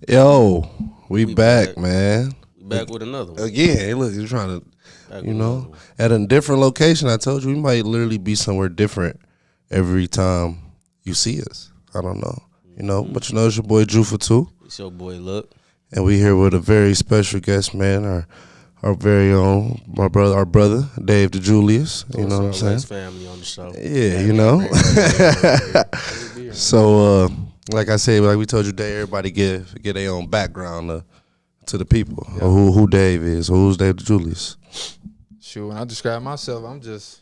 Yo, we back, man. We back with another one. Again, hey, look, you're trying to, Back you with know, another one. at a different location. I told you we might literally be somewhere different every time you see us. I don't know, but it's your boy Jufa too, It's your boy Look. and we here with a very special guest, man. Our very own, our brother David DeJulius. You know what I'm saying? Family on the show. Yeah, So, like I said, like we told you, Dave, everybody give their own background to the people. Yeah. Or who Dave is, or who's David DeJulius. Sure, when I describe myself, I'm just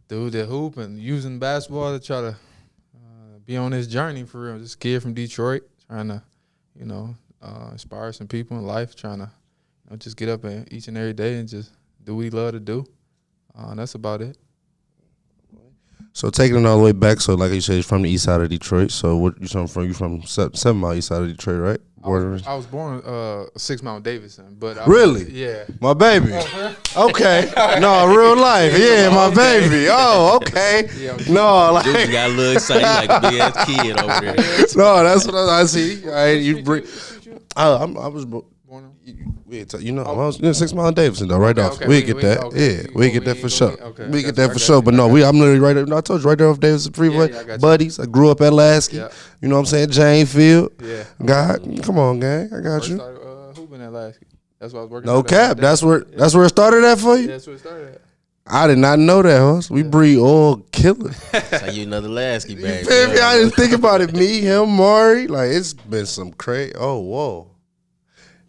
dude that hoop and using basketball to try to be on this journey for real. Just a kid from Detroit trying to, inspire some people in life, trying to just get up each and every day and just do what we love to do. That's about it. So taking it all the way back, so like you said, you're from the east side of Detroit. So what you from? You from 7 Mile east side of Detroit, right? I was born 6 Mile Davidson, but Really? Yeah. My baby. Okay. No, real life. Yeah, my baby. Oh, okay. Yeah, No, like Dude, you got a little excited like a big ass kid over there. no, that's what I see. All right, you bring. I was. Born I was 6 Mile Davidson though, right off. okay, We get that, okay, we get that for sure. okay, We I get got that you, for I got sure. you, But I no, got I'm literally right there. I told you right there off Davidson Freeway. Yeah, I got you. Buddies, I grew up at Lasky. Yeah. You know what I'm saying? Jane Field. Yeah. God, come on, gang. I got First you. started hooping at Lasky. That's what I was working. No at cap. that That's day. where it started at for Yeah, you. that's where it started at. I did not know that, huh? We breed all killers. So you another Lasky You baby. feel me? I didn't think about it. Me, him, Maury. Like it's been some crazy. Oh, whoa.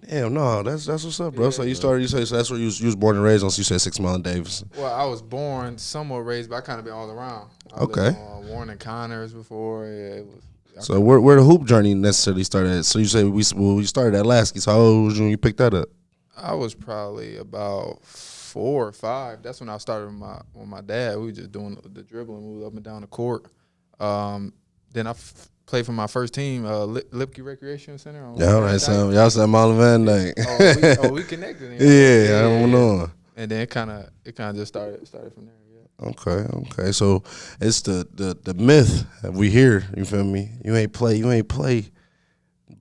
Damn, no, that's what's up, bro. Yeah, So you started. You say so that's where you was born and raised on. So you said 6 Mile and Davidson. Well, I was born somewhat raised, but I kind of been all around. I Okay. lived on Warren and Connors before. Yeah, it was. So where the hoop journey necessarily started at? So you say we started at Lasky. So how old was you when you picked that up? I was probably about 4 or 5. That's when I started with my dad. We were just doing the dribbling, move up and down the court. Then I played for my first team, Lipke Recreation Center. Yeah, all right, so y'all said Marlon Van Dyke. We connected. Yeah, I don't know. And then it kind of just started from there. Yeah. Okay. So it's the myth that we hear. You feel me? You ain't play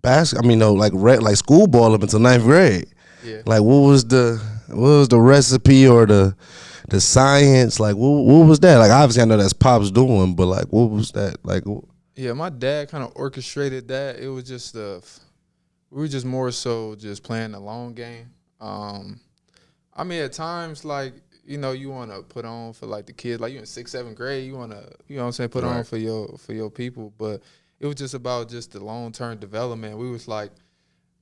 basketball. I mean, no, like school ball up until 9th grade. Yeah. Like what was the recipe or the science? Like what was that? Like obviously I know that's Pop's doing, but like what was that? Like Yeah, my dad kind of orchestrated that. It was just we were just more so just playing the long game. I mean, at times, like, you want to put on for, like, the kids. Like, you in 6th, 7th grade, you want to, you know what I'm saying, put on for your people. But it was just about just the long-term development. We was, like,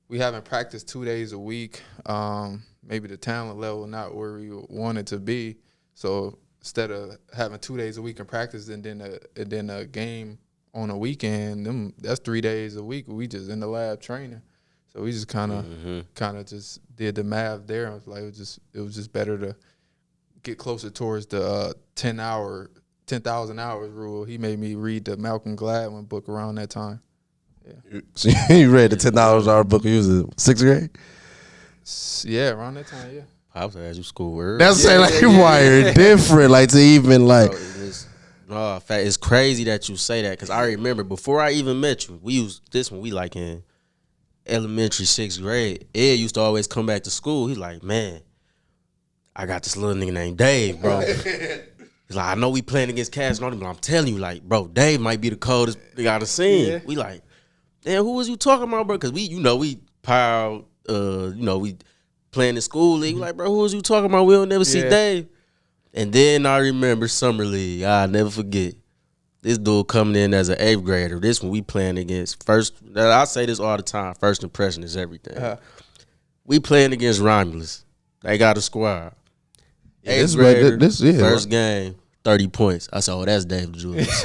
we haven't practiced 2 days a week. Maybe the talent level not where we wanted to be. So instead of having 2 days a week in practice and then a game on a weekend, that's 3 days a week. We just in the lab training. So we just kind of just did the math there. And it was like it was just better to get closer towards the 10,000 hours rule. He made me read the Malcolm Gladwin book around that time. Yeah. so you read the $10 book when you was in 6th grade? Yeah, around that time. Yeah. Pops asked you school word. That's saying like you wired different, like to even like. No, in fact, it's crazy that you say that because I remember before I even met you, we used this when we like in elementary 6th grade. Ed used to always come back to school. He's like, man, I got this little nigga named Dave, bro. He's like, I know we playing against Cass and all them, but I'm telling you, like, bro, Dave might be the coldest nigga I done seen. Yeah. We like, damn, who was you talking about, bro? Because we piled, we playing in school league. We like, bro, who was you talking about? We don't never see Dave. And then I remember Summer League. I'll never forget. This dude coming in as an 8th grader. This one we playing against first. I say this all the time. First impression is everything. We playing against Romulus. They got a squad. 8th grader, first game, 30 points. I said, oh, that's David DeJulius.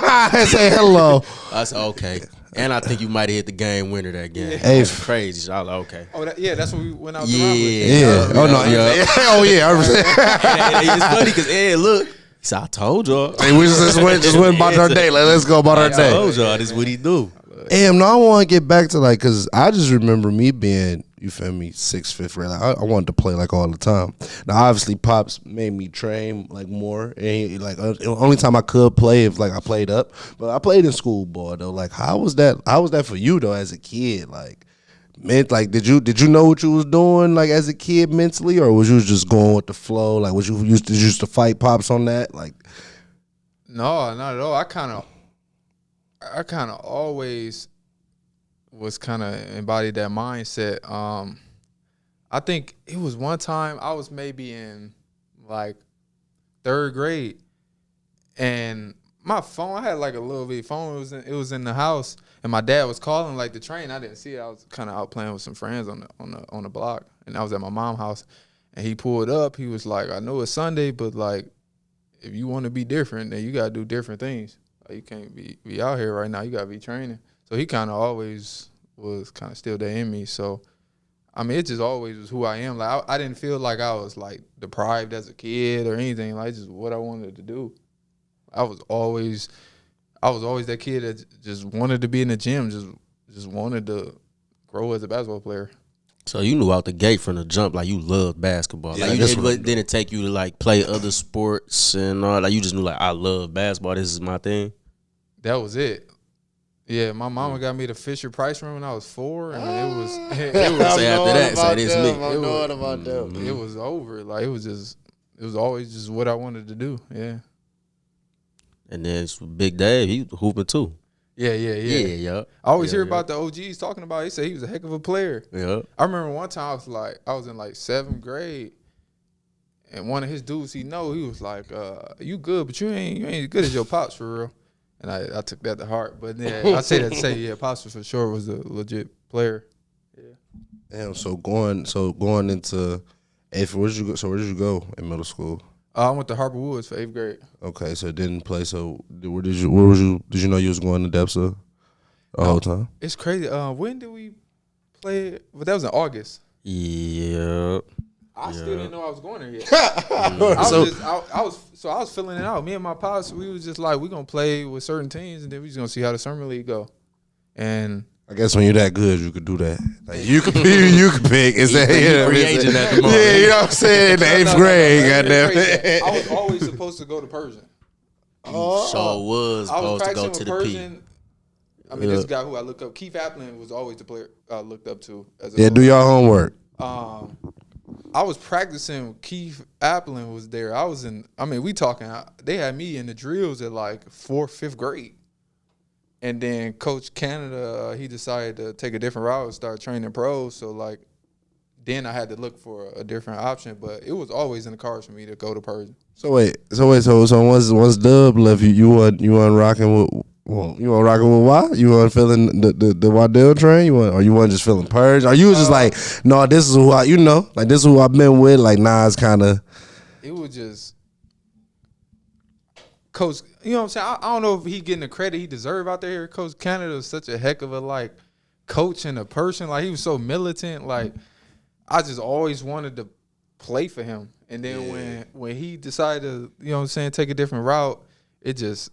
I say hello. I said, okay. And I think you might have hit the game winner that game. Hey. That's crazy. So I was like, okay. Oh, that's when we went out. Yeah. To Oh no. Yeah. Oh yeah. I was It's funny because Ed, look. He said, I told y'all. Hey, we just went about our day. Like, let's go about our I day. told y'all this is what he do. Damn, no, I want to get back to like, cause I just remember me being, you feel me, 6th, 5th grade. Like, I wanted to play like all the time. Now obviously Pops made me train like more, and the only time I could play if like I played up, but I played in school ball though. Like how was that for you though as a kid? Like did you know what you was doing like as a kid mentally, or was you just going with the flow? Like was you used to fight Pops on that? Like no, not at all. I kind of always was kind of embodied that mindset. I think it was one time I was maybe in like 3rd grade, and my phone, I had like a little bitty phone. It was in the house, and my dad was calling like the train. I didn't see it. I was kind of out playing with some friends on the block, and I was at my mom's house, and he pulled up. He was like, "I know it's Sunday, but like, if you want to be different, then you gotta do different things. Like, you can't be out here right now. You gotta be training." So he kind of always was kind of still there in me. So, I mean, it just always was who I am. Like, I didn't feel like I was, like, deprived as a kid or anything. Like, just what I wanted to do. I was always that kid that just wanted to be in the gym, just wanted to grow as a basketball player. So you knew out the gate from the jump, like, you loved basketball. Yeah, like, you didn't take you to, like, play other sports and all. Like, you just knew, like, I love basketball. This is my thing. That was it. Yeah, my mama got me the Fisher Price room when I was 4, and it was say after that, say this me. I'm knowing about them. It was over. Like, it was always just what I wanted to do. Yeah. And then Big Dave, he was hooping too. Yeah. I always hear about the OGs talking about it. He said he was a heck of a player. Yeah. I remember one time I was in like 7th grade, and one of his dudes he was like, "You good, but you ain't as good as your pops for real." And I took that to heart. But yeah, I say that to say, yeah, Pops for sure was a legit player. Yeah. Damn. So going into 8th, where did you go in middle school? I went to Harper Woods for 8th grade. Okay, so didn't play. So did you know you was going to DEPSA the whole time? It's crazy. When did we play? Well, that was in August. Yeah. I still didn't know I was going there yet. I was filling it out. Me and my pops, we was just like, we gonna play with certain teams, and then we just gonna see how the summer league go. And I guess when you're that good, you could do that. Like you could pick. Is that free agent at the moment? Yeah, you know what I'm saying. In the 8th grade, goddamn. I was always supposed to go to Persian. So was supposed to go to the Persian. I mean, this guy who I look up, Keith Applin, was always the player I looked up to. Do your homework. I was practicing. Keith Applin was there. They had me in the drills at like 4th, 5th grade. And then Coach Canada, he decided to take a different route and start training pros. So like, then I had to look for a different option. But it was always in the cards for me to go to Persian. So once Dub left, you weren't rocking with. Well, you weren't rocking with why? You weren't feeling the Waddell train? You weren't just feeling purged? Or you was just like, no, this is who this is who I've been with. Like, nah, it's kind of. It was just Coach. You know what I'm saying? I don't know if he getting the credit he deserved out there. Coach Canada was such a heck of a like coach and a person. Like, he was so militant. Like, I just always wanted to play for him. And then when he decided to, you know what I'm saying, take a different route, I just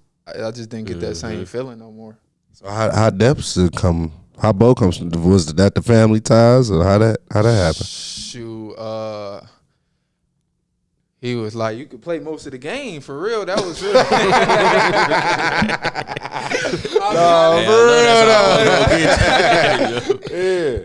didn't get that same feeling no more. So how DEPSA come? How Bo comes? Was that the family ties, or how that happened? Shoot, he was like, you could play most of the game for real. That was real.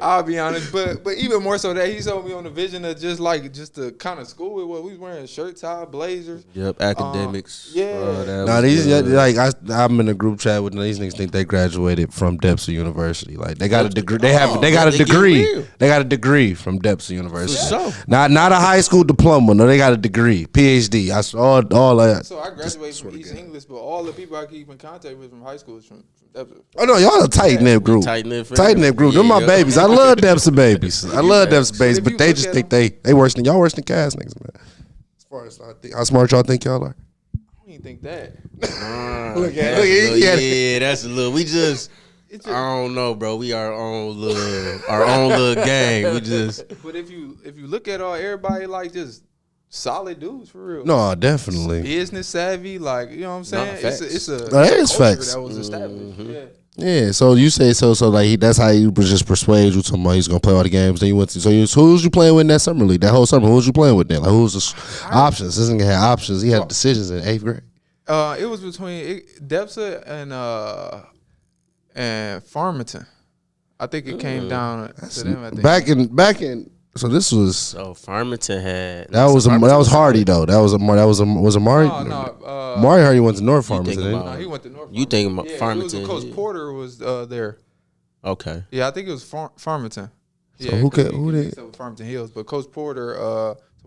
I'll be honest, but even more so that he told me on the vision of just to kind of school with what we was wearing, shirt, tie, blazers. Yep, academics. I'm in a group chat with these niggas think they graduated from DEPSA University. Like they got a degree. They got a degree. They got a degree from DEPSA University. So. Not a high school diploma. No, they got a degree. PhD. I saw all that. So I graduated from East English, but all the people I keep in contact with from high school is from DEPSA. Oh no, y'all a tight knit group. Tight knit group. They're my babies. I love DEPSA babies. I love DEPSA babies, but they just think they worse than y'all worse than Cass niggas, man. As far as how smart y'all think y'all are. I don't even think that. Look at it. Yeah, that's a little. We just. I don't know, bro. We our own little gang. We just. But if you look at everybody like just solid dudes for real. No, definitely. Business savvy, like, you know what I'm saying? It's a that is culture facts. that was established. Yeah. Yeah, so you say so like that's how he was just persuade you to about he's gonna play all the games. Then you went to who was you playing with in that summer league? That whole summer, who was you playing with then? Like who was the options? This nigga had options. He had decisions in 8th grade. It was between Depsa and Farmington. I think it came down to them. I think. Back in. So this was. So Farmington had That was Hardy though. Was Amari? No. Mari Hardy went to North Farmington. No, he went to North. You think about Farmington? It was Coach Porter was there. Okay. Yeah, I think it was Farmington. So Yeah, who did? Farmington Hills, but Coach Porter,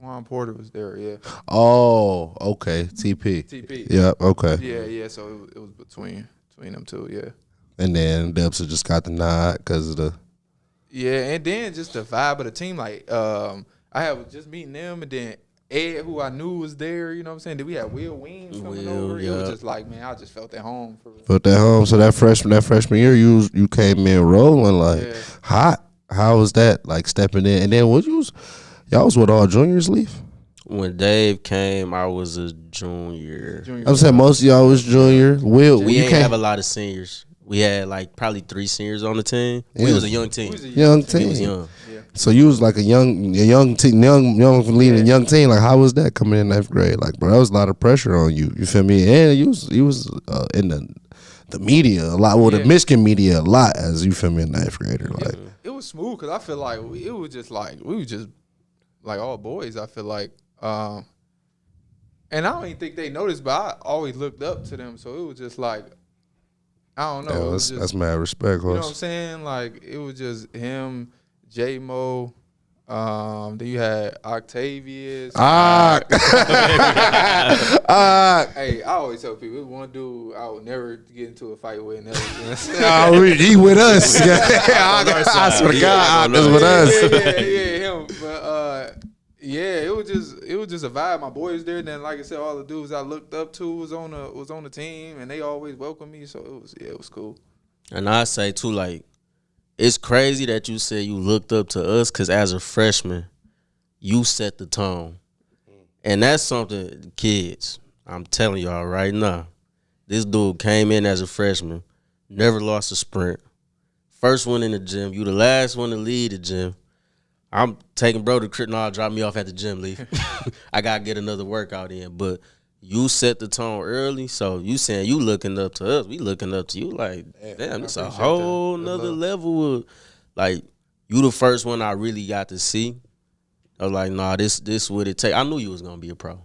Tawan Porter was there. Yeah. Oh, okay. TP. Yep. Okay. Yeah. So it was between them two. Yeah. And then Debsa just got the nod because of the. Yeah, and then just the vibe of the team. Like, I had just meeting them, and then Ed, who I knew was there. You know what I'm saying? Then we had Will Weems coming over. Yeah. It was just like, man, I just felt at home. Felt at home. So that freshman year, you came in rolling like hot. How was that? Like stepping in, and then y'all was what all juniors leave? When Dave came, I was a junior. I'm saying most of y'all was junior. Will we you ain't can't have a lot of seniors. We had like probably 3 seniors on the team. Yeah. We was a young team. Young team. We was young. Yeah. So you was like a young team, young leading a young team. Like how was that coming in 9th grade? Like bro, that was a lot of pressure on you. You feel me? And you was in the media a lot. Well, the Michigan media a lot as you feel me, a 9th grader. Like it was smooth because I feel like it was just like we were just like all boys. I feel like, and I don't even think they noticed, but I always looked up to them. So it was just like. I don't know. Yeah, that's mad respect, you know what I'm saying? Like it was just him, J Mo. Then you had Octavius. Hey, I always tell people, there's one dude I would never get into a fight with. He with us. I swear to God, is with us. Yeah, him. But it was just a vibe. My boys there. And then, like I said, all the dudes I looked up to was on the team, and they always welcomed me. So it was cool. And I say too, like, it's crazy that you said you looked up to us, because as a freshman, you set the tone, and that's something, kids. I'm telling y'all right now, this dude came in as a freshman, never lost a sprint, first one in the gym. You the last one to lead the gym. I'm taking bro to crit. No, drop me off at the gym, leave. I gotta get another workout in. But you set the tone early, so you saying you looking up to us, we looking up to you. Like, damn, it's a whole nother level of, like, you the first one I really got to see. I was like, nah, this what it take. I knew you was gonna be a pro.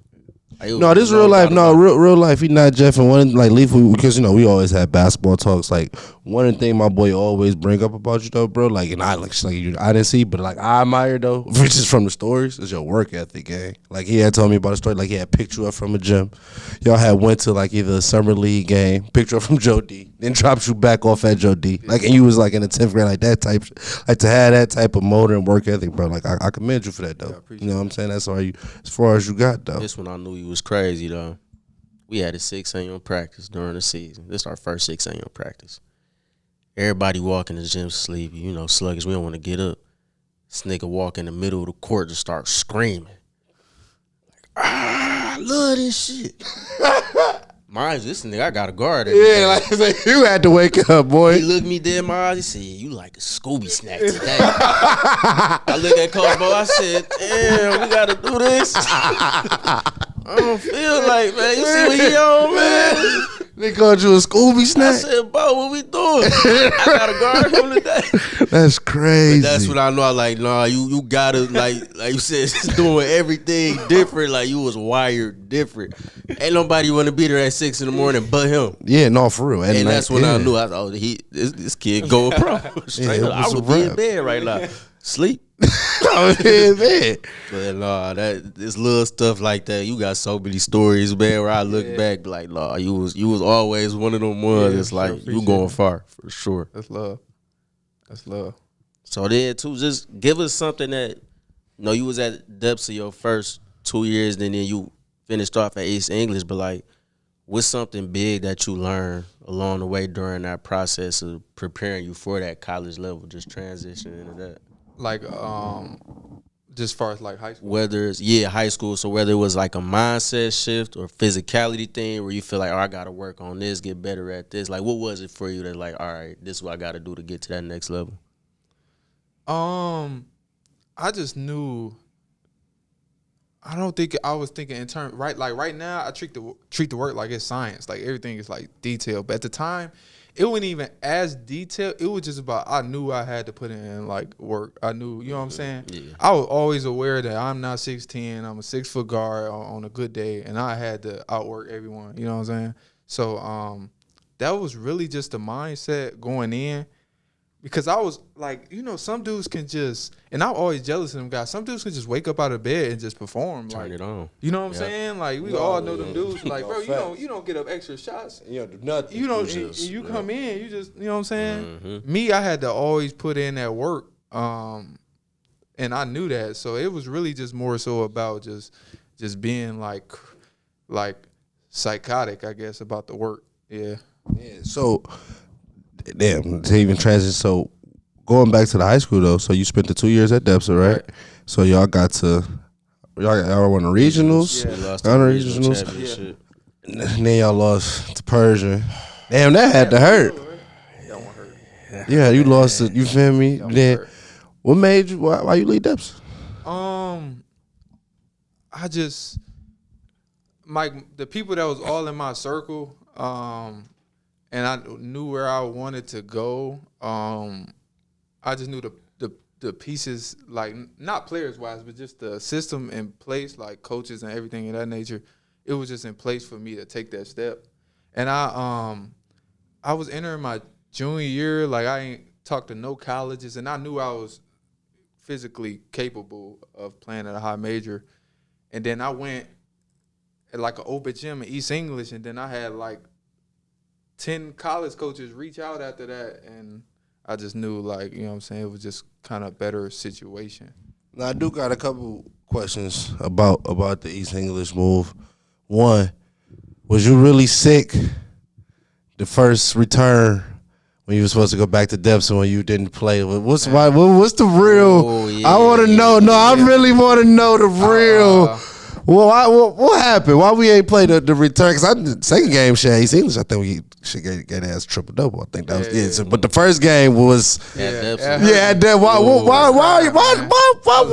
No, this real life. No, real life. He not Jeff, and one like Leaf, because you know we always have basketball talks. Like one of the things my boy always bring up about you though, bro. Like, and I I didn't see, but like I admire though, which is from the stories, is your work ethic, gang. Like he had told me about a story. Like he had picked you up from a gym. Y'all had went to like either a summer league game, picked you up from Joe D, then dropped you back off at Joe D. Like, and you was like in the 10th grade, like that type, like to have that type of motor and work ethic, bro. Like I commend you for that though. You know what I'm saying? That's all you, as far as you got though. This one I knew you was crazy though. We had a 6 a.m. practice during the season. This is our first 6 a.m. practice. Everybody walk in the gym sleepy, you know, sluggish. We don't want to get up. This nigga walk in the middle of the court and start screaming. Like, I love this shit. Mind you, this nigga, I got a guard. Yeah, like you had to wake up, boy. He looked me dead in my eyes. He said, you like a Scooby snack today. I looked at Coach Bo. I said, damn, we got to do this. I don't feel like, man. You see what he on, man? They called you a Scooby snack? I said, Bo, what we doing? I got to guard him today. That's crazy. But that's what I know. I like, nah, you got to, like you said, just doing everything different. Like, you was wired different. Ain't nobody want to be there at 6 in the morning but him. Yeah, no, for real. And that's when I knew. I thought, this kid going pro. Straight up. I would be in bed right now. Sleep. I was in bed. But nah, this little stuff like that, you got so many stories, man, where I look back like, nah, you was always one of them ones. It's like you going far for sure. That's love. That's love. So then too, just give us something that, you know, you was at depths of your first 2 years, and then you finished off at East English, but like, what's something big that you learned along the way during that process of preparing you for that college level, just transitioning into that? Like Just as far as like high school. Whether it's high school. So whether it was like a mindset shift or physicality thing where you feel like, oh, I gotta work on this, get better at this. Like, what was it for you that like, all right, this is what I gotta do to get to that next level? I just knew. I don't think I was thinking in terms right now. I treat the work like it's science. Like everything is like detailed. But at the time, it wasn't even as detailed. It was just about I knew I had to put in like work. I knew, you know what I'm saying? Yeah. I was always aware that I'm not 6'10". I'm a 6-foot guard on a good day, and I had to outwork everyone. You know what I'm saying? So that was really just the mindset going in. Because I was like, you know, some dudes can just, and I'm always jealous of them guys. Some dudes can just wake up out of bed and just perform. Turn like, it on. You know what I'm saying? Like we all know them dudes. Like, bro, you don't get up extra shots. You don't do nothing. You don't. You come in. You just, you know what I'm saying? Me, I had to always put in that work, and I knew that. So it was really just more so about just being like psychotic, I guess, about the work. Yeah. Yeah. So. Damn, to even transition. So, going back to the high school though, so you spent the 2 years at Depsa, right? So y'all won the regionals, Yeah, lost the regional regionals. championship. And then y'all lost to Persian. Damn, that had to hurt. That one hurt. Yeah, you lost it. You feel me? Then, what made you? Why you leave Depsa? I just the people that was all in my circle. And I knew where I wanted to go. I just knew the pieces, like not players wise, but just the system in place, like coaches and everything of that nature. It was just in place for me to take that step. And I was entering my junior year, like I ain't talked to no colleges, and I knew I was physically capable of playing at a high major. And then I went at like an open gym in East English, and then I had like 10 college coaches reach out after that, and I just knew, like, you know what I'm saying, it was just kind of a better situation. Now, I do got a couple questions about the East English move. One, was you really sick the first return when you were supposed to go back to Depsa when you didn't play? What's the real? Oh, yeah, I want to know. No, I really want to know the real. Well, what happened? Why we ain't played the return? Because the second game, East English, I think we should get ass triple double. I think that was it. So, but the first game was Why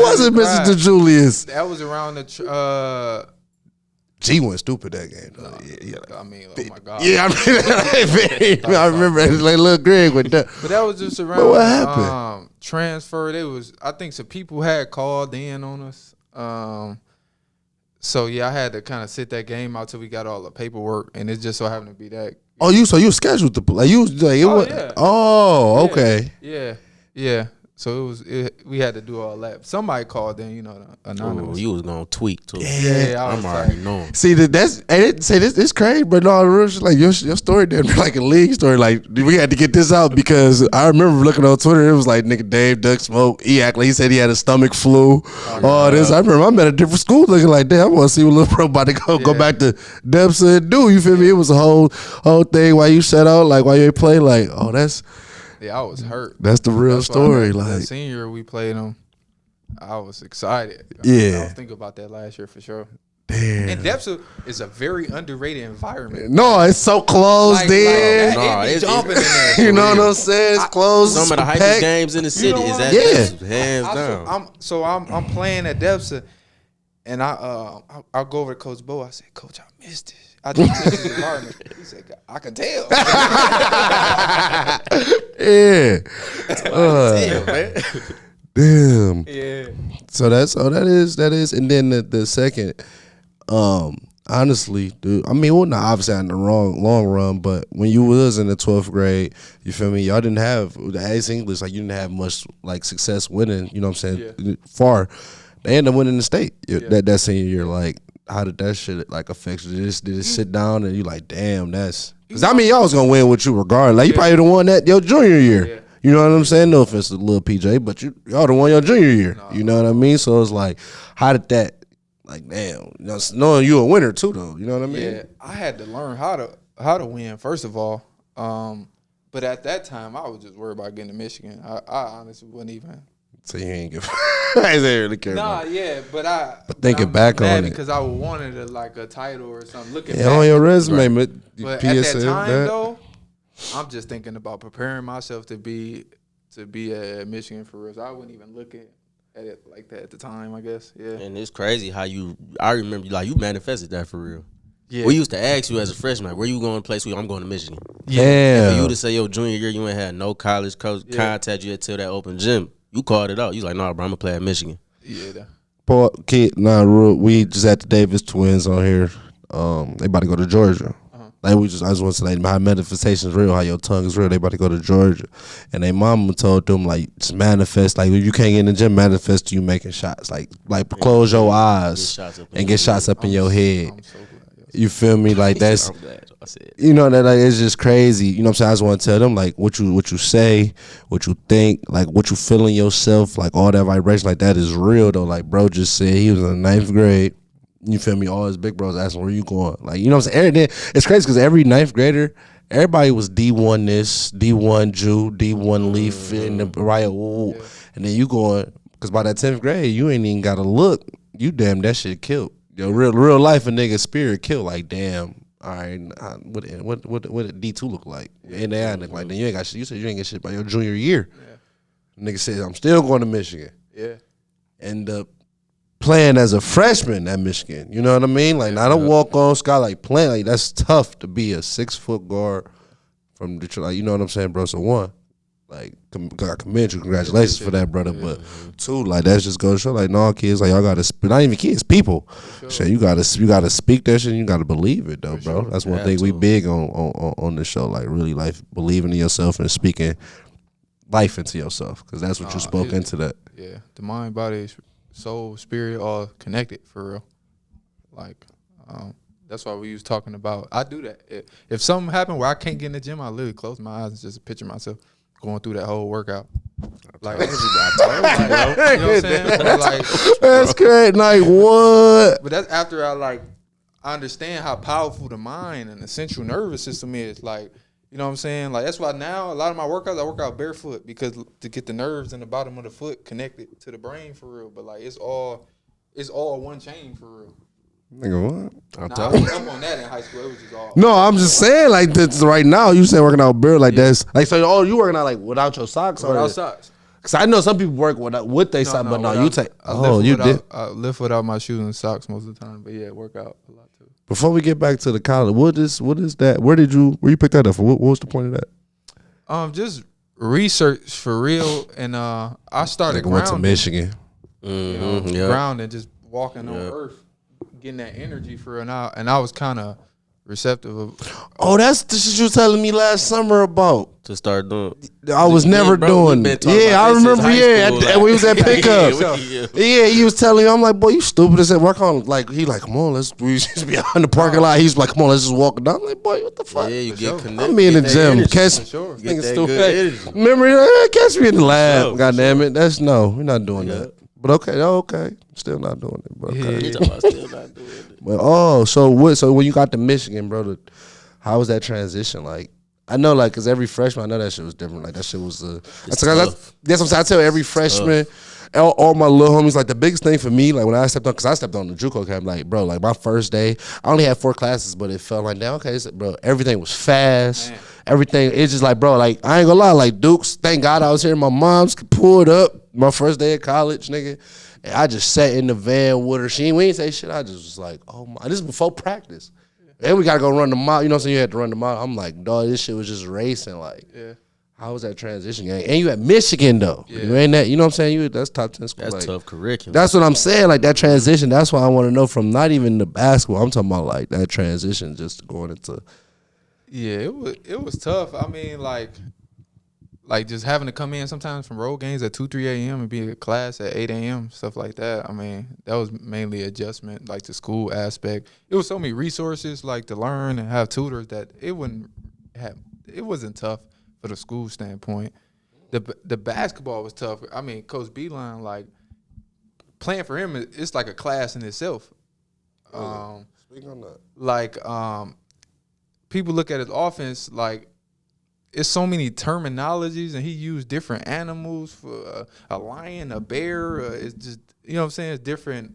wasn't Mr. DeJulius? That was around the. G went stupid that game. Though. I mean, oh my God. Yeah, I remember like little Greg with that. But that was just around. But what happened? Transfer. I think some people had called in on us. So yeah, I had to kind of sit that game out till we got all the paperwork, and it just so happened to be that. Oh, you scheduled to play? You was like it was. Yeah. Oh, okay. Yeah. So we had to do all that. Somebody called in, anonymous. Oh, you was gonna tweak too. Yeah, I'm already knowing. See this crazy, but no, like your story didn't be like a league story. Like we had to get this out because I remember looking on Twitter. It was like nigga Dave Duck Smoke. He said he had a stomach flu. This. I remember I'm at a different school looking like damn. I want to see what little bro about to go back to Depsa and do. You feel me? It was a whole thing. Why you shut out? Like why you ain't play? Like that's. Yeah, I was hurt. That's the real story. Like senior, we played them. I was excited. Yeah, I was thinking about that last year for sure. Damn. And Depsa is a very underrated environment. No, it's so closed in. It's jumping in there. You know what I'm saying? It's closed. Some of the hypest games in the city is at Depsa, hands down. I'm playing at Depsa, and I'll go over to Coach Bo. I said, Coach, I missed it. I just missed the environment. He said, I can tell. Yeah. Damn. Yeah. So that is, and then the second, honestly, dude. I mean, well, not obviously in the long run, but when you was in the 12th grade, you feel me? Y'all didn't have the East English, like you didn't have much like success winning. You know what I'm saying? Yeah. Far, they ended up winning the state that senior year. Like, how did that shit like affect you? Did it sit down and you like, damn, that's because I mean y'all was gonna win with you regardless. Like you probably the one that your junior year. Yeah. You know what I'm saying? No offense to little PJ, but y'all the one your junior year. No. You know what I mean? So it's like, how did that? Like, damn, knowing you a winner too, though. You know what I mean? Yeah, I had to learn how to win first of all. But at that time, I was just worried about getting to Michigan. I honestly wasn't even So you ain't give. I ain't really care. Nah, yeah, but thinking back on it, because I wanted like a title or something. Looking yeah, back, on your resume, but PSA, at that time though, I'm just thinking about preparing myself to be at Michigan for real. So I wouldn't even look at it like that at the time. I guess, yeah. And it's crazy how I remember like you manifested that for real. Yeah. We used to ask you as a freshman, like, where you going to play school? I'm going to Michigan. Yeah. And for you to say your junior year, you ain't had no college coach contact you until that open gym. You called it out. You was like, nah, bro, I'm going to play at Michigan. Yeah. Paul, kid, we just had the Davis twins on here. They about to go to Georgia. Like I just want to say, like, how manifestation is real, how your tongue is real. They about to go to Georgia, and their mama told them like, just manifest. Like if you can't get in the gym, manifest you making shots. Like close your eyes and get shots up in your head. I'm so glad. You feel me? Like that's, I'm glad I said. you know, that like it's just crazy. You know what I'm saying? I just want to tell them like what you say, what you think, like what you feel in yourself, like all that vibration, like that is real though. Like bro just said he was in the 9th grade. You feel me? All his big bros asking where you going. Like, you know what I'm saying? It's crazy because every 9th grader, everybody was D1 this, D1 Jew, D1 Leaf, and the Riot Wool. Yeah. And then you going, because by that 10th grade, you ain't even got to look. You damn, that shit killed. Yo, real life, a nigga spirit killed. Like, damn, all right, what did D2 look like? And they look like, then you ain't got shit. You said you ain't get shit by your junior year. Yeah. Nigga said, I'm still going to Michigan. Yeah. And playing as a freshman at Michigan, you know what I mean? Like not a walk-on Scott, like playing, like that's tough to be a 6-foot guard from Detroit. Like, you know what I'm saying, bro? So one, like I commend you, congratulations for that, brother. But two, like that's just goes to show, like no kids, like y'all gotta, not even kids, people. Shit, you gotta speak that shit. And you gotta believe it though, bro. That's one thing we big on this show, like really, like believing in yourself and speaking life into yourself, because that's what you spoke into that. Yeah, the mind, body, soul, spirit, all connected for real. Like, that's why we was talking about. I do that. If something happened where I can't get in the gym, I literally close my eyes and just picture myself going through that whole workout. Like, you know what I'm saying? But like, that's great. Like what? But that's after I understand how powerful the mind and the central nervous system is. Like, you know what I'm saying? Like that's why now a lot of my workouts I work out barefoot, because to get the nerves in the bottom of the foot connected to the brain for real. But like it's all one chain for real. Nigga, what? I was up on that in high school. It was just all. No, I'm just saying like this right now. You say working out bare like that's like so. Oh, you working out like without your socks or without socks? Because I know some people work with they socks, but no, you take. I lift without my shoes and socks most of the time. But yeah, work out a lot too. Before we get back to the college, what is that? Where you pick that up for? What was the point of that? Just research for real, and I started grounding. Went to Michigan. Grounding, just walking on earth, getting that energy for real. And I was kind of receptive of. Oh, that's the shit you were telling me last summer about. To start doing. I was never doing it. Yeah, I remember. And we was at pickup. Yeah, he was telling me. I'm like, boy, you stupid as hell. Work on like he like, come on, we just be out in the parking lot. He's like, come on, let's just walk down. I'm like, boy, what the fuck? Yeah, you get connected. I'm in the gym. Catch Get that good energy. Remember, catch me in the lab. God damn it, we're not doing that. But okay, still not doing it. But okay, still not doing it. But so when you got to Michigan, brother, how was that transition like? I know, like, because every freshman, I know that shit was different. Like, that shit was that's what I'm saying. I tell every freshman, all my little homies, like, the biggest thing for me, like, when I stepped on, because I stepped on the JUCO camp, like, bro, like, my first day, I only had 4 classes, but it felt like, damn, okay, so, bro, everything was fast. Man. Everything, it's just like, bro, like, I ain't gonna lie, like, Dukes, thank God I was here. My mom's pulled up my first day of college, nigga. And I just sat in the van with her. We ain't say shit. I just was like, oh my, this is before practice. And we gotta go run the mile. You know what I'm saying? You had to run the mile. I'm like, dog, this shit was just racing. Like, how was that transition, gang? And you at Michigan though. Yeah. You ain't that. You know what I'm saying? That's top 10 school. That's like, tough curriculum. That's what I'm saying. Like that transition. That's why I want to know from not even the basketball. I'm talking about like that transition, just going into. Yeah, it was tough. I mean, like just having to come in sometimes from road games at 2-3 a.m. and be at class at 8 a.m., stuff like that. I mean, that was mainly adjustment, like the school aspect. It was so many resources, like to learn and have tutors, that it wasn't tough for the school standpoint. The basketball was tough. I mean, Coach Beeline, like playing for him, it's like a class in itself. Speak on that. Like people look at his offense like it's so many terminologies, and he used different animals for a lion, a bear. It's just, you know what I'm saying? It's different.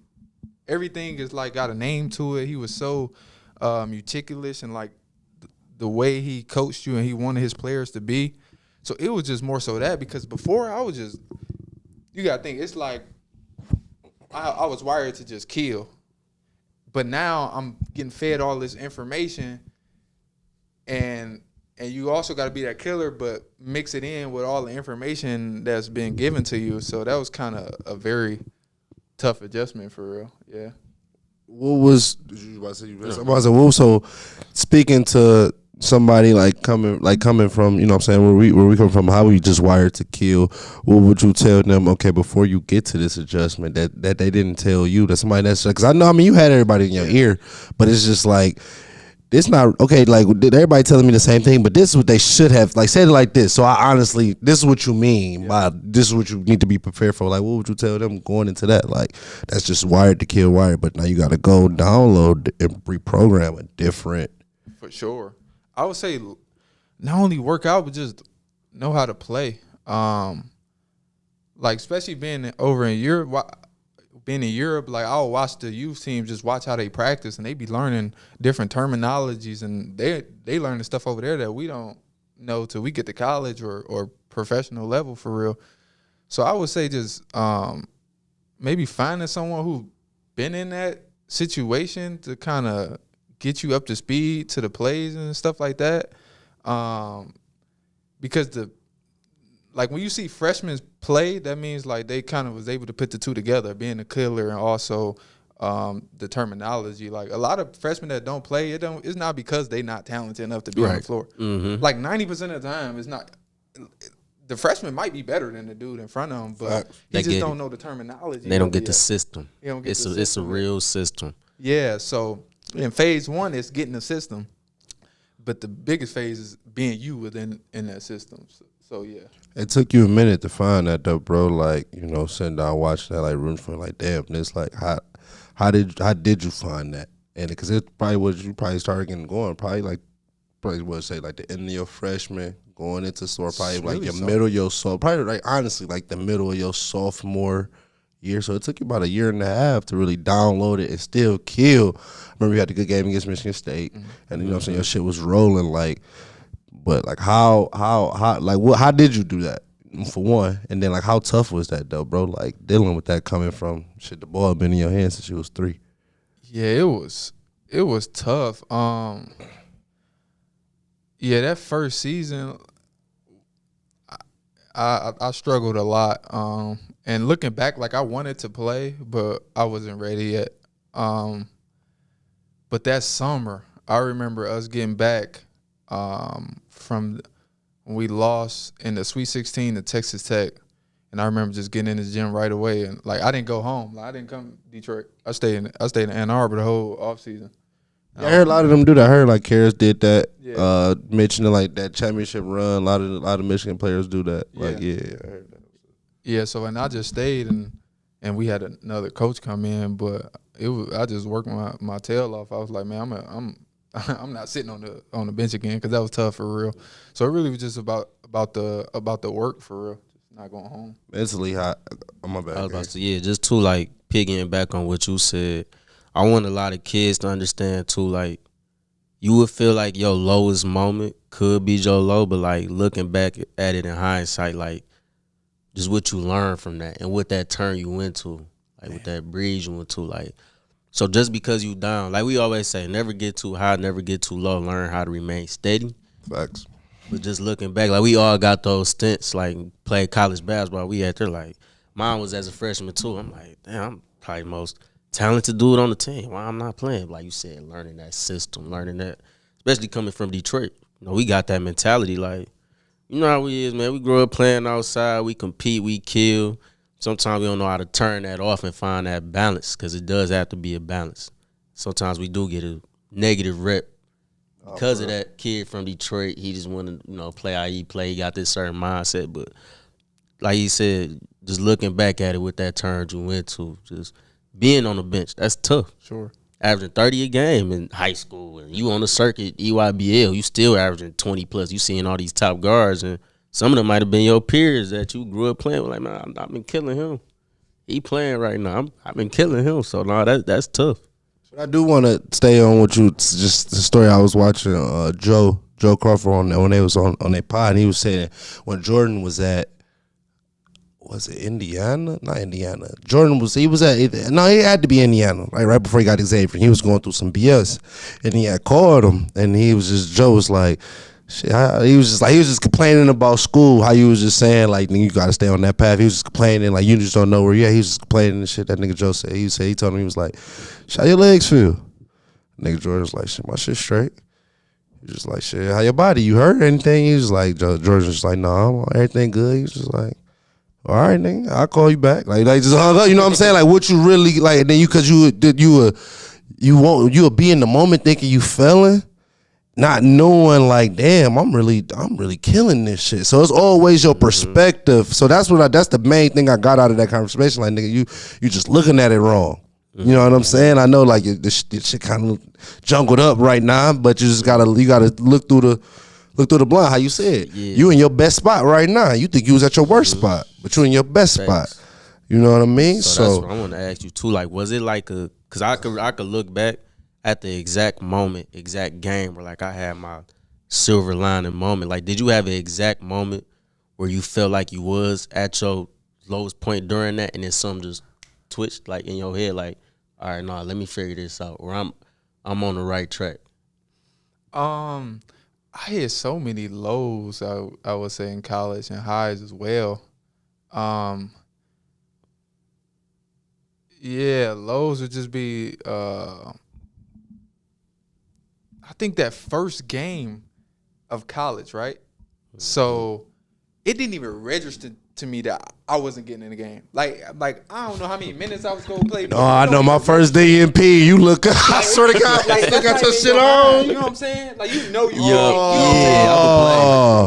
Everything is like got a name to it. He was so meticulous and like the way he coached you and he wanted his players to be. So it was just more so that, because before I was just, you got to think, it's like I was wired to just kill. But now I'm getting fed all this information, and you also got to be that killer, but mix it in with all the information that's been given to you. So that was kind of a very tough adjustment for real. Yeah. What was so speaking to somebody coming from, you know what I'm saying, where we come from, how we just wired to kill, what would you tell them, okay, before you get to this adjustment that they didn't tell you, that somebody that's, because I know, I mean, you had everybody in your ear, but it's just like, it's not, okay, like, everybody telling me the same thing, but this is what they should have, like, said it like this, so I honestly, this is what you mean by, this is what you need to be prepared for. Like, what would you tell them going into that? Like, that's just wired to kill wired, but now you got to go download and reprogram a different. For sure. I would say not only work out, but just know how to play. Like, especially being over in Europe, like, I'll watch the youth team, just watch how they practice, and they be learning different terminologies, and they learn the stuff over there that we don't know till we get to college or professional level for real. So I would say just maybe finding someone who been in that situation to kind of get you up to speed to the plays and stuff like that. Because like when you see freshmen play, that means like they kind of was able to put the two together, being a killer and also the terminology. Like a lot of freshmen that don't play, it's not because they not talented enough to be on the floor. Mm-hmm. Like 90% of the time, it's not. The freshman might be better than the dude in front of him, but he just don't know the terminology. They don't get the system. It's a real system. Yeah, so in phase one, it's getting the system, but the biggest phase is being you within that system. So yeah. It took you a minute to find that though, bro. Like, you know, sitting down watching that, like rooting for, like, damn, this, like, how did you find that? And because it probably was, you probably started getting going, probably would say like the end of your freshman, going into probably like really your middle of your probably like honestly like the middle of your sophomore year. So it took you about a year and a half to really download it and still kill. I remember you had a good game against Michigan State, and you know what I'm saying, your shit was rolling, like. But like how did you do that, for one? And then like how tough was that though, bro? Like dealing with that coming from the ball been in your hands since you was 3. Yeah, it was tough. Yeah, that first season, I struggled a lot. And looking back, like I wanted to play, but I wasn't ready yet. But that summer, I remember us getting back from when we lost in the Sweet 16 to Texas Tech, and I remember just getting in the gym right away. And like I didn't go home, like I didn't come to Detroit. I stayed in Ann Arbor the whole offseason. Yeah, I heard a lot of them do that. I heard like Karras did that. Yeah. Mentioning like that championship run. A lot of Michigan players do that. Yeah. Like I heard that. Yeah, so and I just stayed and we had another coach come in, but I just worked my tail off. I was like, man, I'm not sitting on the bench again, because that was tough for real. So it really was just about the work for real, just not going home. Mentally hot. My bad. I was about to just to like piggying back on what you said. I want a lot of kids to understand too, like, you would feel like your lowest moment could be your low, but like looking back at it in hindsight, like just what you learned from that and what that turn you into, like what that breeze you into, like. So just because you down, like we always say, never get too high, never get too low, learn how to remain steady. Facts. But just looking back, like we all got those stints, like played college basketball, we had there, like mine was as a freshman too. I'm like, damn, I'm probably the most talented dude on the team. Why I'm not playing? Like you said, learning that system, learning that, especially coming from Detroit. You know, we got that mentality. Like, you know how we is, man. We grew up playing outside. We compete. We kill. Sometimes we don't know how to turn that off and find that balance, because it does have to be a balance. Sometimes we do get a negative rep because of that kid from Detroit. He just wanted to, play how he play. He got this certain mindset. But like he said, just looking back at it, what that turned you into, just being on the bench, that's tough. Sure. averaging 30 a game in high school, and you on the circuit, EYBL, you still averaging 20 plus. You seeing all these top guards, and some of them might have been your peers that you grew up playing with. Like, man, I've been killing him. He playing right now. I've been killing him. So, no, that's tough. But I do want to stay on with you. Just the story I was watching Joe Crawford on when they was on their pod, and he was saying when Jordan was at, was it Indiana? Not Indiana. He had to be Indiana, right before he got Xavier. He was going through some BS, and he had called him, and Joe was like, shit, he was just complaining about school, how you was just saying, like, you got to stay on that path. He was just complaining, like, you just don't know where you're at. He was just complaining and shit. That nigga Joe said, he told him, he was like, how your legs feel? Nigga Jordan was like, shit, my shit straight. He was just like, shit, how your body? You hurt or anything? He was like, Jordan was just like, no, everything good. He was just like, all right, nigga, I'll call you back. Like just hung up. You know what I'm saying? Like, what you really like? And then you'll be in the moment thinking you failing, not knowing like, damn, I'm really killing this shit. So it's always your perspective. So that's the main thing I got out of that conversation. Like, nigga, you just looking at it wrong. You know what I'm saying? I know like this shit kind of jungled up right now, but you gotta look through the blind, how you said. Yeah. You in your best spot right now. You think you was at your worst spot, but you in your best spot. You know what I mean? So that's what I want to ask you too. Like, was it like because I could look back at the exact moment, exact game where like I had my silver lining moment. Like, did you have an exact moment where you felt like you was at your lowest point during that, and then something just twitched like in your head, like, all right, nah, let me figure this out, or I'm on the right track? I hit so many lows, I would say, in college, and highs as well. Yeah, lows would just be, I think that first game of college, right? So it didn't even register to me that I wasn't getting in the game. Like I don't know how many minutes I was going to play. No, I know my first DMP. You look, I swear to God, like, look at your shit on. on. You know what I'm saying? Like, you know,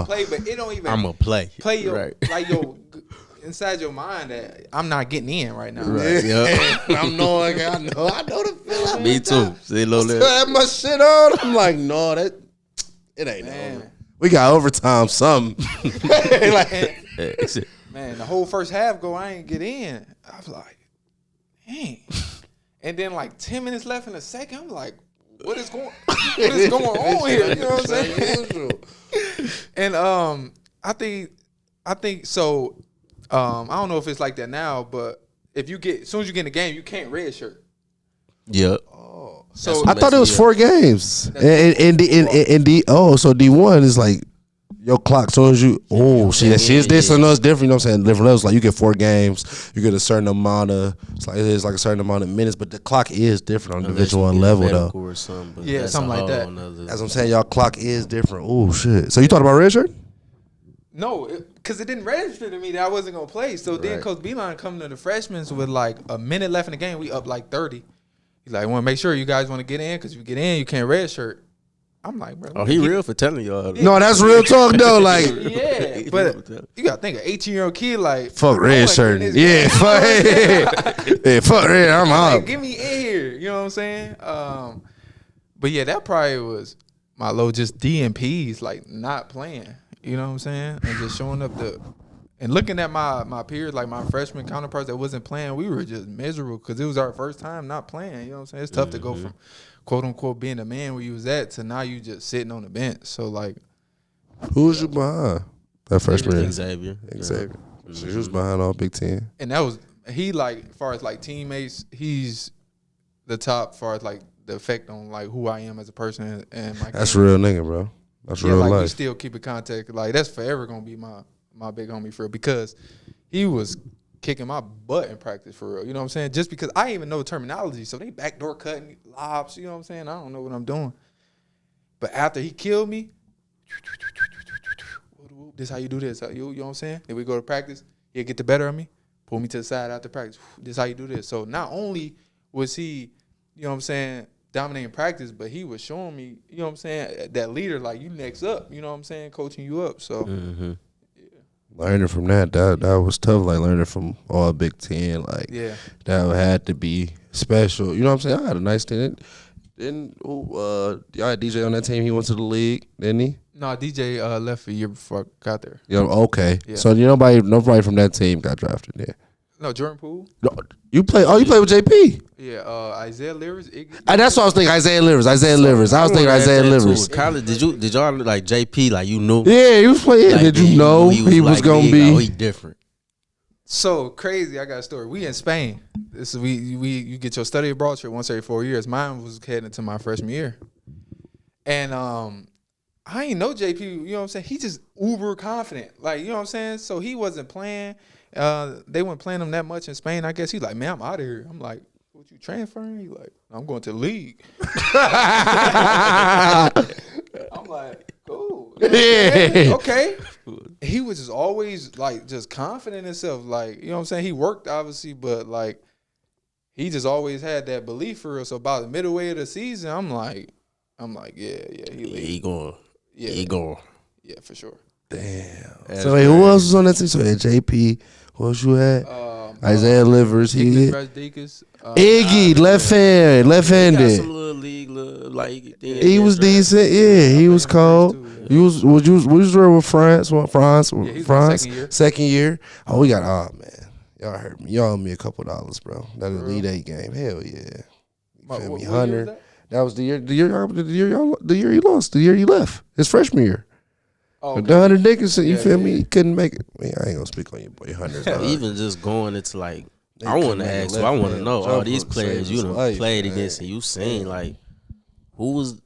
I'm play, but it don't even. a play. Play your right. like your inside your mind that I'm not getting in right now. Right. Yeah. I know the feeling. Me too. See, Still have my shit on. I'm like, no, it ain't over. We got overtime, something. Man, the whole first half I ain't get in. I was like, dang. And then like 10 minutes left in the second, I'm like, what is going on here? You know what I'm saying? And I think so. I don't know if it's like that now, but as soon as you get in the game, you can't redshirt. Yep. So I thought it was 4 games. So D1 is like your clock. So as you, she's this and us different. You know what I'm saying? Different levels. Like, you get 4 games, you get a certain amount of. It's like a certain amount of minutes, but the clock is different on the Division 1 level though. Something like that. As I'm saying, y'all clock is different. Oh shit! So you thought about redshirt? No, because it didn't register to me that I wasn't gonna play. So then Coach Beeline come to the freshmen with like a minute left in the game. We up like 30. He's like, I want to make sure you guys want to get in, because if you get in, you can't redshirt. I'm like, bro. Oh, he real for telling y'all. No, that's real talk though. Like, yeah, but you gotta think, an 18-year-old kid like, fuck redshirt. Yeah, fuck red. I'm out. Like, get me in here. You know what I'm saying? But yeah, that probably was my low. Just DMPs, like not playing. You know what I'm saying? And just showing up and looking at my peers, like my freshman counterparts that wasn't playing, we were just miserable because it was our first time not playing. You know what I'm saying? It's tough to go from quote unquote being a man where you was at to now you just sitting on the bench. So like, who was you behind? That freshman Xavier. So he was behind all Big Ten. And that was like, as far as like teammates, he's the top as far as like the effect on like who I am as a person and my That's game. real nigga, bro. That's real like life. We still keep in contact. Like, that's forever gonna be my big homie for real, because he was kicking my butt in practice for real. You know what I'm saying? Just because I didn't even know terminology, so they backdoor cutting lobs. You know what I'm saying? I don't know what I'm doing. But after he killed me, this how you do this. You know what I'm saying? Then we go to practice. He'll get the better of me, pull me to the side after practice. This how you do this. So not only was he, you know what I'm saying, dominating practice, but he was showing me, you know what I'm saying, that leader, like, you next up, you know what I'm saying, coaching you up. So Learning from that was tough. Like learning from all Big Ten, like that had to be special. You know what I'm saying? I had a nice team. Didn't y'all had DJ on that team? He went to the league, didn't he? No, DJ left a year before I got there. Yeah, okay. Yeah. So nobody from that team got drafted there. No, Jordan Poole. No, you play with JP. Yeah, Isaiah Livers. That's what I was thinking. Isaiah Livers. I was thinking Isaiah Livers. College, did y'all like JP? Like you knew? Yeah, he was playing. Like, did you know he was gonna be? Oh, he different. So crazy. I got a story. We in Spain. This is you get your study abroad trip once every 4 years. Mine was heading into my freshman year, and I ain't know JP. You know what I'm saying? He just uber confident. Like you know what I'm saying. So he wasn't playing. They weren't playing him that much in Spain. I guess he's like, man, I'm out of here. I'm like, what you transferring? He like, I'm going to the league. I'm like, cool. You know Yeah. Okay. He was just always like just confident in himself. Like, you know what I'm saying? He worked obviously, but like he just always had that belief for real. So about the middle way of the season, I'm like, yeah, he going. Yeah. He going. Yeah, for sure. Damn. So wait, who else was on that team? So JP. Who else you had? Isaiah Livers. Iggy, left-handed. Got some little league, like he was decent. Yeah, he was cold. You was with France? Second year. Oh, we got. Oh man, y'all hurt me. Y'all owe me a couple $, bro. That Elite 8 game. Hell yeah. You feel me? 100. That was the year you lost. The year you left. His freshman year. Oh, okay. The Hunter Dickinson, you feel me? He couldn't make it. I ain't gonna speak on your boy Hunter. Even just going into like, I want to ask you. I want to know all these players you done played against and you seen like, who was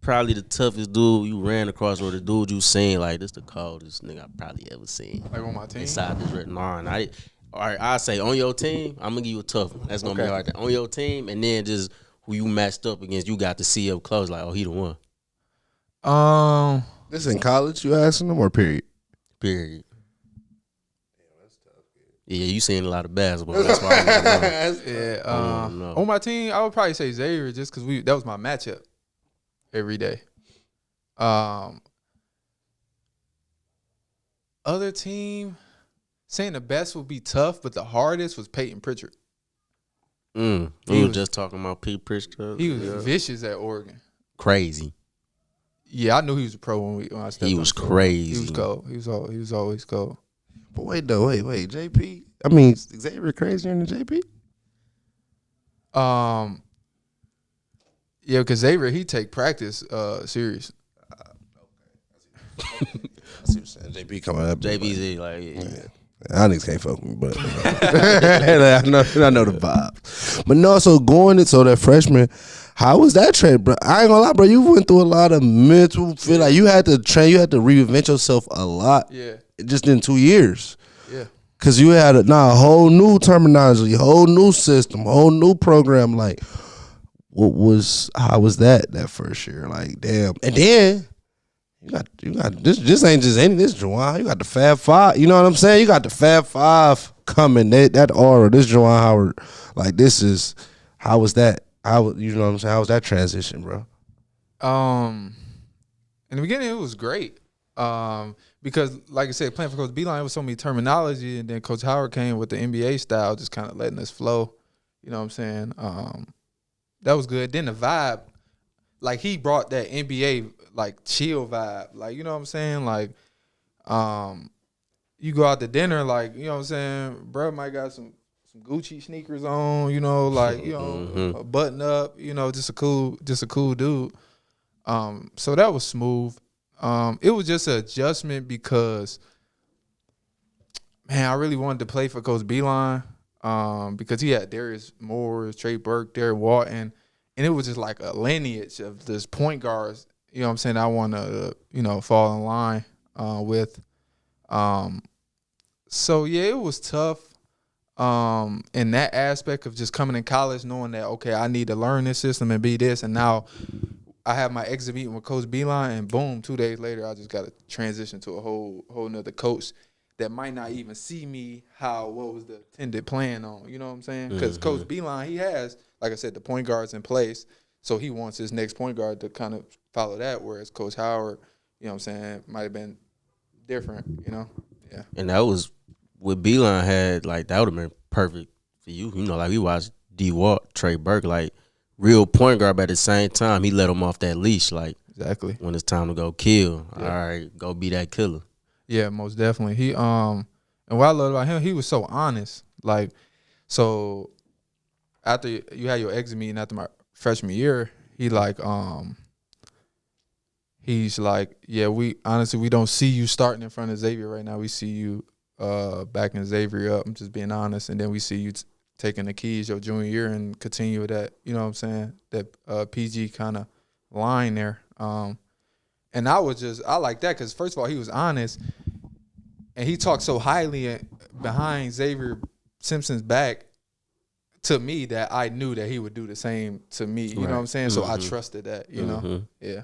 probably the toughest dude you ran across, or the dude you seen like this the coldest nigga I probably ever seen. Like on my team. Inside this written line, all right, I say on your team, I'm gonna give you a tough one. That's gonna be hard. On your team, and then just who you matched up against, you got to see up close. Like, oh, he the one. This in college, you asking them, or period? Period. Damn, that's tough. Yeah, you seen a lot of basketball. That's why I on my team, I would probably say Xavier, just because that was my matchup every day. Other team, saying the best would be tough, but the hardest was Peyton Pritchard. We were just talking about Pete Pritchard. He was vicious at Oregon. Crazy. Yeah, I knew he was a pro when I stepped. He was crazy. He was cold. He was always cold. But wait, JP. I mean, Xavier crazier than JP. Yeah, because Xavier he take practice serious. I see what you're saying. JP coming up. JP's like, yeah. I niggas can't fuck with me, but I know the vibe. But no, so going into that freshman, how was that trade, bro? I ain't gonna lie, bro. You went through a lot of mental feel like you had to train, you had to reinvent yourself a lot. Yeah. Just in 2 years. Yeah. Cause you had a whole new terminology, whole new system, whole new program. Like, how was that first year? Like, damn. And then you got this ain't just any this Juwan. You got the Fab Five. You know what I'm saying? You got the Fab Five coming. That aura, this Juwan Howard. Like, this is how was that? You know what I'm saying? How was that transition, bro? In the beginning, it was great. Because, like I said, playing for Coach Beeline, it was so many terminology, and then Coach Howard came with the NBA style, just kind of letting us flow. You know what I'm saying? That was good. Then the vibe, like he brought that NBA like chill vibe. Like, you know what I'm saying? Like, you go out to dinner, like, you know what I'm saying? Bro might got some Gucci sneakers on, you know, like, you know, a button up, you know, just a cool dude. So that was smooth. It was just an adjustment because, man, I really wanted to play for Coach Beeline because he had Darius Moore, Trey Burke, Derek Walton, and it was just like a lineage of this point guards, you know what I'm saying, I want to, you know, fall in line with. So, yeah, it was tough in that aspect of just coming in college knowing that, okay, I need to learn this system and be this, and now – I have my exit meeting with Coach Beeline, and boom, 2 days later, I just got to transition to a whole nother coach that might not even see me what was the intended plan on. You know what I'm saying? Because Coach Beeline, he has, like I said, the point guards in place, so he wants his next point guard to kind of follow that, whereas Coach Howard, you know what I'm saying, might have been different, you know? Yeah. And that was what Beeline had. Like that would have been perfect for you. You know, like we watched D. Walt, Trey Burke, like real point guard. But at the same time, he let him off that leash. Like Exactly. when it's time to go kill, Yeah. all right, go be that killer. Yeah, most definitely. He and what I loved about him, he was so honest. Like, so after you had your exit meeting after my freshman year, he's like, yeah, we don't see you starting in front of Xavier right now. We see you backing Xavier up. I'm just being honest, and then we see you taking the keys your junior year and continue with that. You know what I'm saying? That PG kind of line there. And I like that because first of all, he was honest, and he talked so highly behind Xavier Simpson's back to me that I knew that he would do the same to me. You know what I'm saying? So I trusted that. You know, yeah.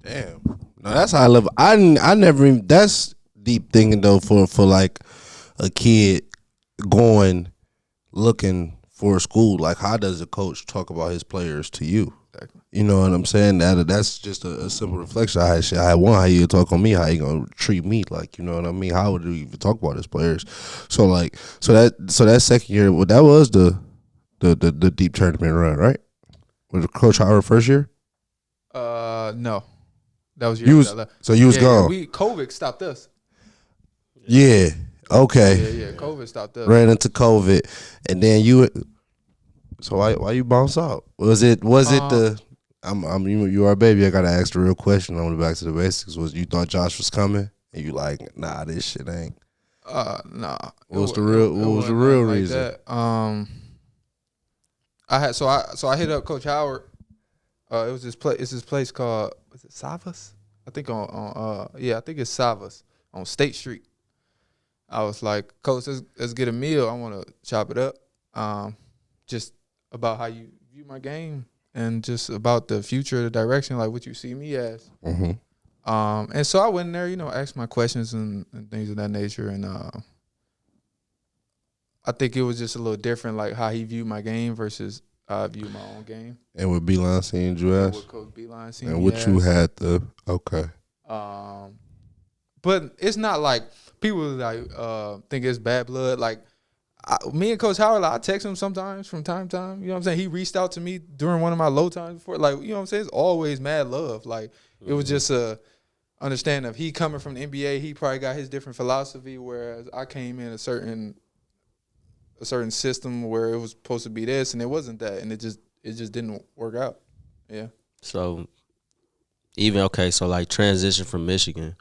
Damn. No, that's how I love. I never even. That's deep thinking though for like a kid going looking for a school. Like, how does a coach talk about his players to you? Exactly. You know what I'm saying? That's just a simple reflection. I had one, how you talk on me, how you gonna treat me, like, you know what I mean? How would you even talk about his players? So that second year, well, that was the deep tournament run, right? Was Coach Howard first year? No, that was your. You was gone. Yeah, COVID stopped us. Yeah. Okay. Yeah. COVID stopped us. Ran into COVID, and then you. So why you bounce out? Was it the you are a baby? I gotta ask the real question. I'm back to the basics. Was you thought Josh was coming, and you like, nah, this shit ain't. Nah. What was the real reason? That. I hit up Coach Howard. It was this place called, was it Savas? I think I think it's Savas on State Street. I was like, Coach, let's get a meal. I want to chop it up. Just about how you view my game and just about the future, the direction, like what you see me as. Mm-hmm. And so I went in there, asked my questions and things of that nature. And I think it was just a little different, like how he viewed my game versus how I view my own game. And with Beeline seeing you as? With Coach Beeline seeing and me what as. you had okay. But it's not like people like think it's bad blood. Like me and Coach Howard, like, I text him sometimes from time to time. You know what I'm saying? He reached out to me during one of my low times before. Like, you know what I'm saying? It's always mad love. Like, it was just a understanding of he coming from the NBA, he probably got his different philosophy, whereas I came in a certain system where it was supposed to be this and it wasn't that, and it just didn't work out. Yeah. So so like transition from Michigan.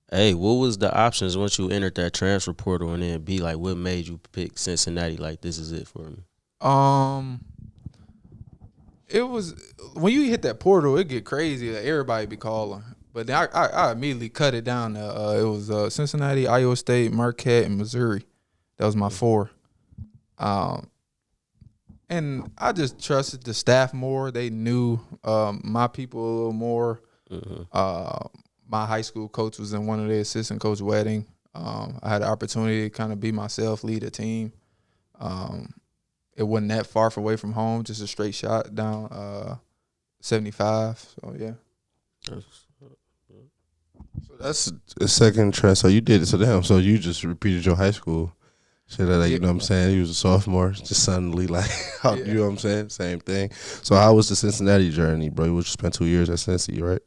Hey, what was the options once you entered that transfer portal, and then B, like what made you pick Cincinnati? Like, this is it for me. It was when you hit that portal, it get crazy. Like, everybody be calling, but then I immediately cut it down. It was Cincinnati, Iowa State, Marquette, and Missouri. That was my 4. And I just trusted the staff more. They knew my people a little more. Mm-hmm. My high school coach was in one of the assistant coach wedding. I had the opportunity to kind of be myself, lead a team. It wasn't that far away from home, just a straight shot down 75. So, yeah. So that's a second transfer. So you did it to them. So you just repeated your high school shit. Like, you know what I'm saying? You was a sophomore, just suddenly like, you know what I'm saying? Same thing. So how was the Cincinnati journey, bro? You spent 2 years at Cincy, right?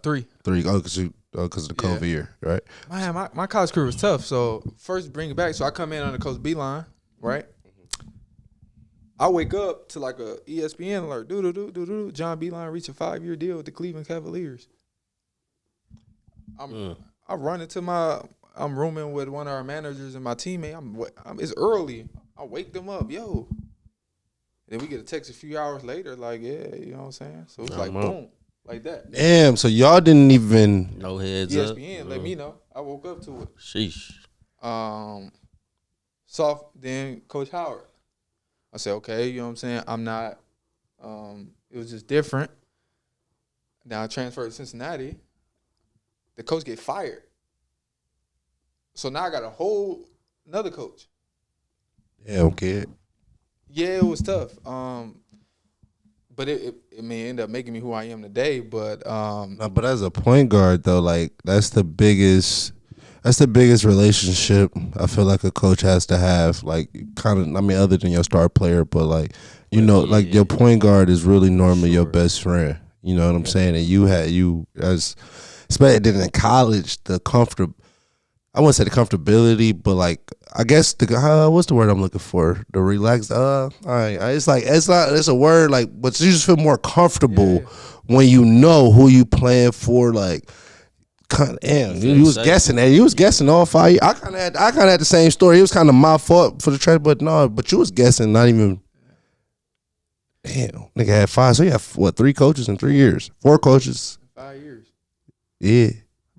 3. 3. Oh, because of the COVID year, right? Man, my college career was tough. So first, bring it back. So I come in under Coach Beeline, right? I wake up to like a ESPN alert. John Beeline reached a 5-year deal with the Cleveland Cavaliers. I run into I'm rooming with one of our managers and my teammate. It's early. I wake them up, yo. Then we get a text a few hours later, like, yeah, you know what I'm saying? So it's like, boom, like that. Damn, so y'all didn't even. No heads up. ESPN let me know. I woke up to it. Sheesh. Then Coach Howard. I said, okay, you know what I'm saying? I'm not, it was just different. Now I transferred to Cincinnati. The coach get fired. So now I got a whole another coach. Yeah, okay. Yeah, it was tough. But it ended up making me who I am today. But no, but as a point guard though, like that's the biggest That's the biggest relationship I feel like a coach has to have. Like, kind of, I mean, other than your star player, but like, you know, like your point guard is really normally your best friend. You know what I'm saying? And you as, especially in college, the comfort. I wouldn't say the comfortability, but like I guess the what's the word I'm looking for? The relaxed. All right, it's like it's a word like, but you just feel more comfortable when you know who you playing for. Like, damn, you was guessing that. You was guessing all 5 years. I kind of had the same story. It was kind of my fault for the trade, but no, but you was guessing. Not even. Damn, nigga had 5. So you have what? 3 coaches in 3 years? 4 coaches. 5 years. Yeah,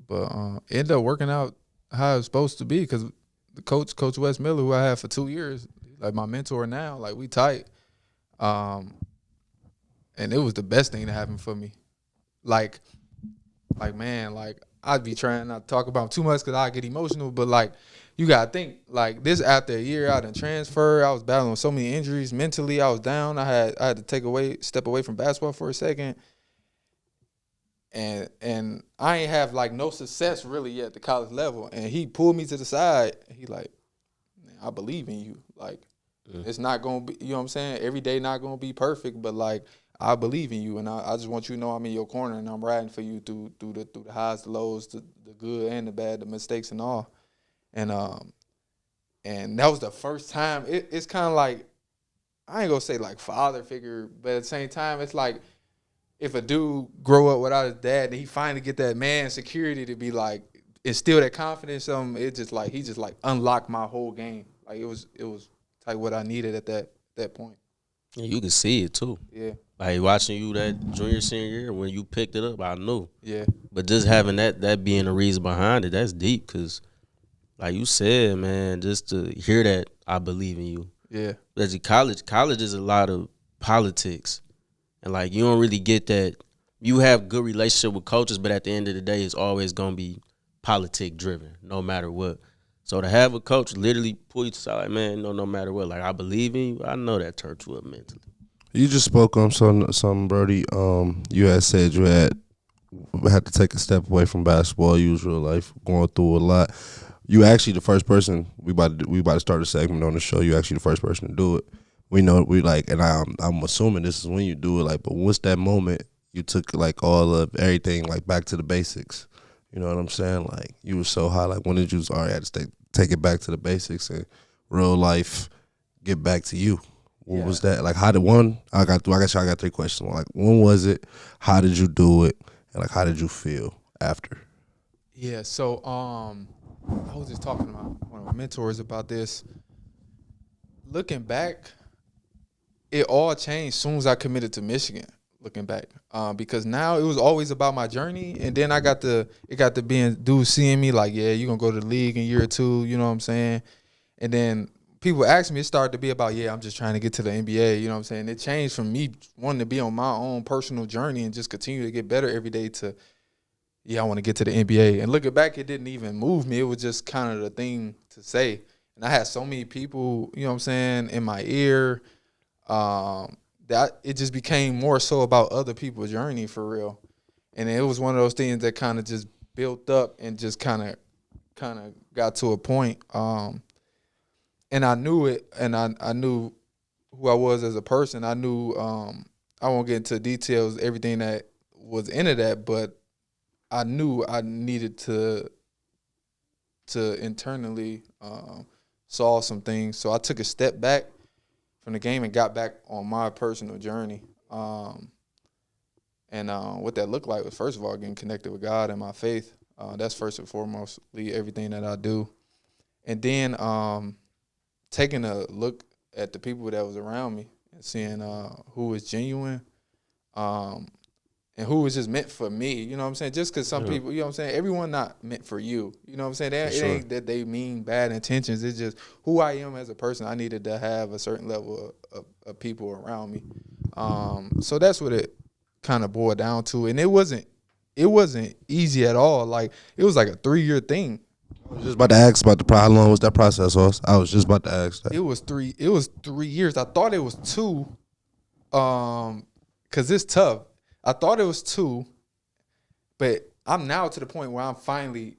but ended up working out how it was supposed to be because the Coach Wes Miller, who I had for 2 years, like my mentor now, like we tight. And it was the best thing to happen for me. Like man, like I'd be trying not to talk about him too much because I get emotional, but like you gotta think like this after a year out and transfer, I was battling with so many injuries. Mentally, I was down. I had to step away from basketball for a second. And I ain't have like no success really yet at the college level. And he pulled me to the side. He like, I believe in you. Like, it's not gonna be, you know what I'm saying? Every day not gonna be perfect, but like I believe in you, and I just want you to know I'm in your corner and I'm riding for you through the highs, the lows, the good and the bad, the mistakes and all. And that was the first time. It's kind of like, I ain't gonna say like father figure, but at the same time, it's like, if a dude grow up without his dad and he finally get that man security to be like instill that confidence in him, it just like he just like unlocked my whole game. Like it was like what I needed at that point. And you can see it too. Yeah. Like watching you that junior senior year when you picked it up, I knew. Yeah. But just having that being the reason behind it, that's deep because, like you said, man, just to hear that I believe in you. Yeah. As college is a lot of politics. And, like, you don't really get that. You have good relationship with coaches, but at the end of the day, it's always going to be politic-driven, no matter what. So to have a coach literally pull you to the side, like, man, no matter what, like, I believe in you, I know that turns you up mentally. You just spoke on something, Brody. You had said you had to take a step away from basketball, usual life, going through a lot. You actually the first person, we about to start a segment on the show, you actually the first person to do it. We know we like, and I'm assuming this is when you do it. Like, but what's that moment you took like all of everything like back to the basics? You know what I'm saying? Like you were so high. Like when did you? All right, I had to take it back to the basics and real life get back to you. What was that? Like how did one? I got 3 questions. Like when was it? How did you do it? And like how did you feel after? Yeah. So I was just talking to one of my mentors about this. Looking back, it all changed as soon as I committed to Michigan, looking back. Because now it was always about my journey. And then it got to being dudes seeing me like, yeah, you're going to go to the league in year 2, you know what I'm saying? And then people asked me, it started to be about, yeah, I'm just trying to get to the NBA, you know what I'm saying? It changed from me wanting to be on my own personal journey and just continue to get better every day to, yeah, I want to get to the NBA. And looking back, it didn't even move me. It was just kind of the thing to say. And I had so many people, you know what I'm saying, in my ear, that it just became more so about other people's journey for real. And it was one of those things that kind of just built up and just kind of got to a point. And I knew it, and I knew who I was as a person. I knew, I won't get into details, everything that was into that, but I knew I needed to internally solve some things. So I took a step back from the game and got back on my personal journey. And what that looked like was, first of all, getting connected with God and my faith. That's first and foremost, everything that I do. And then taking a look at the people that was around me and seeing who was genuine and who was just meant for me. You know what I'm saying? Just because some people, you know what I'm saying, everyone not meant for you. You know what I'm saying? It ain't that they mean bad intentions. It's just who I am as a person. I needed to have a certain level of people around me. So that's what it kind of boiled down to. And it wasn't easy at all. Like, it was like a 3-year thing. I was just about to ask about how long was that process, Hoss? I was just about to ask that. It was 3 years. I thought it was 2, because it's tough. I thought it was 2, but I'm now to the point where I'm finally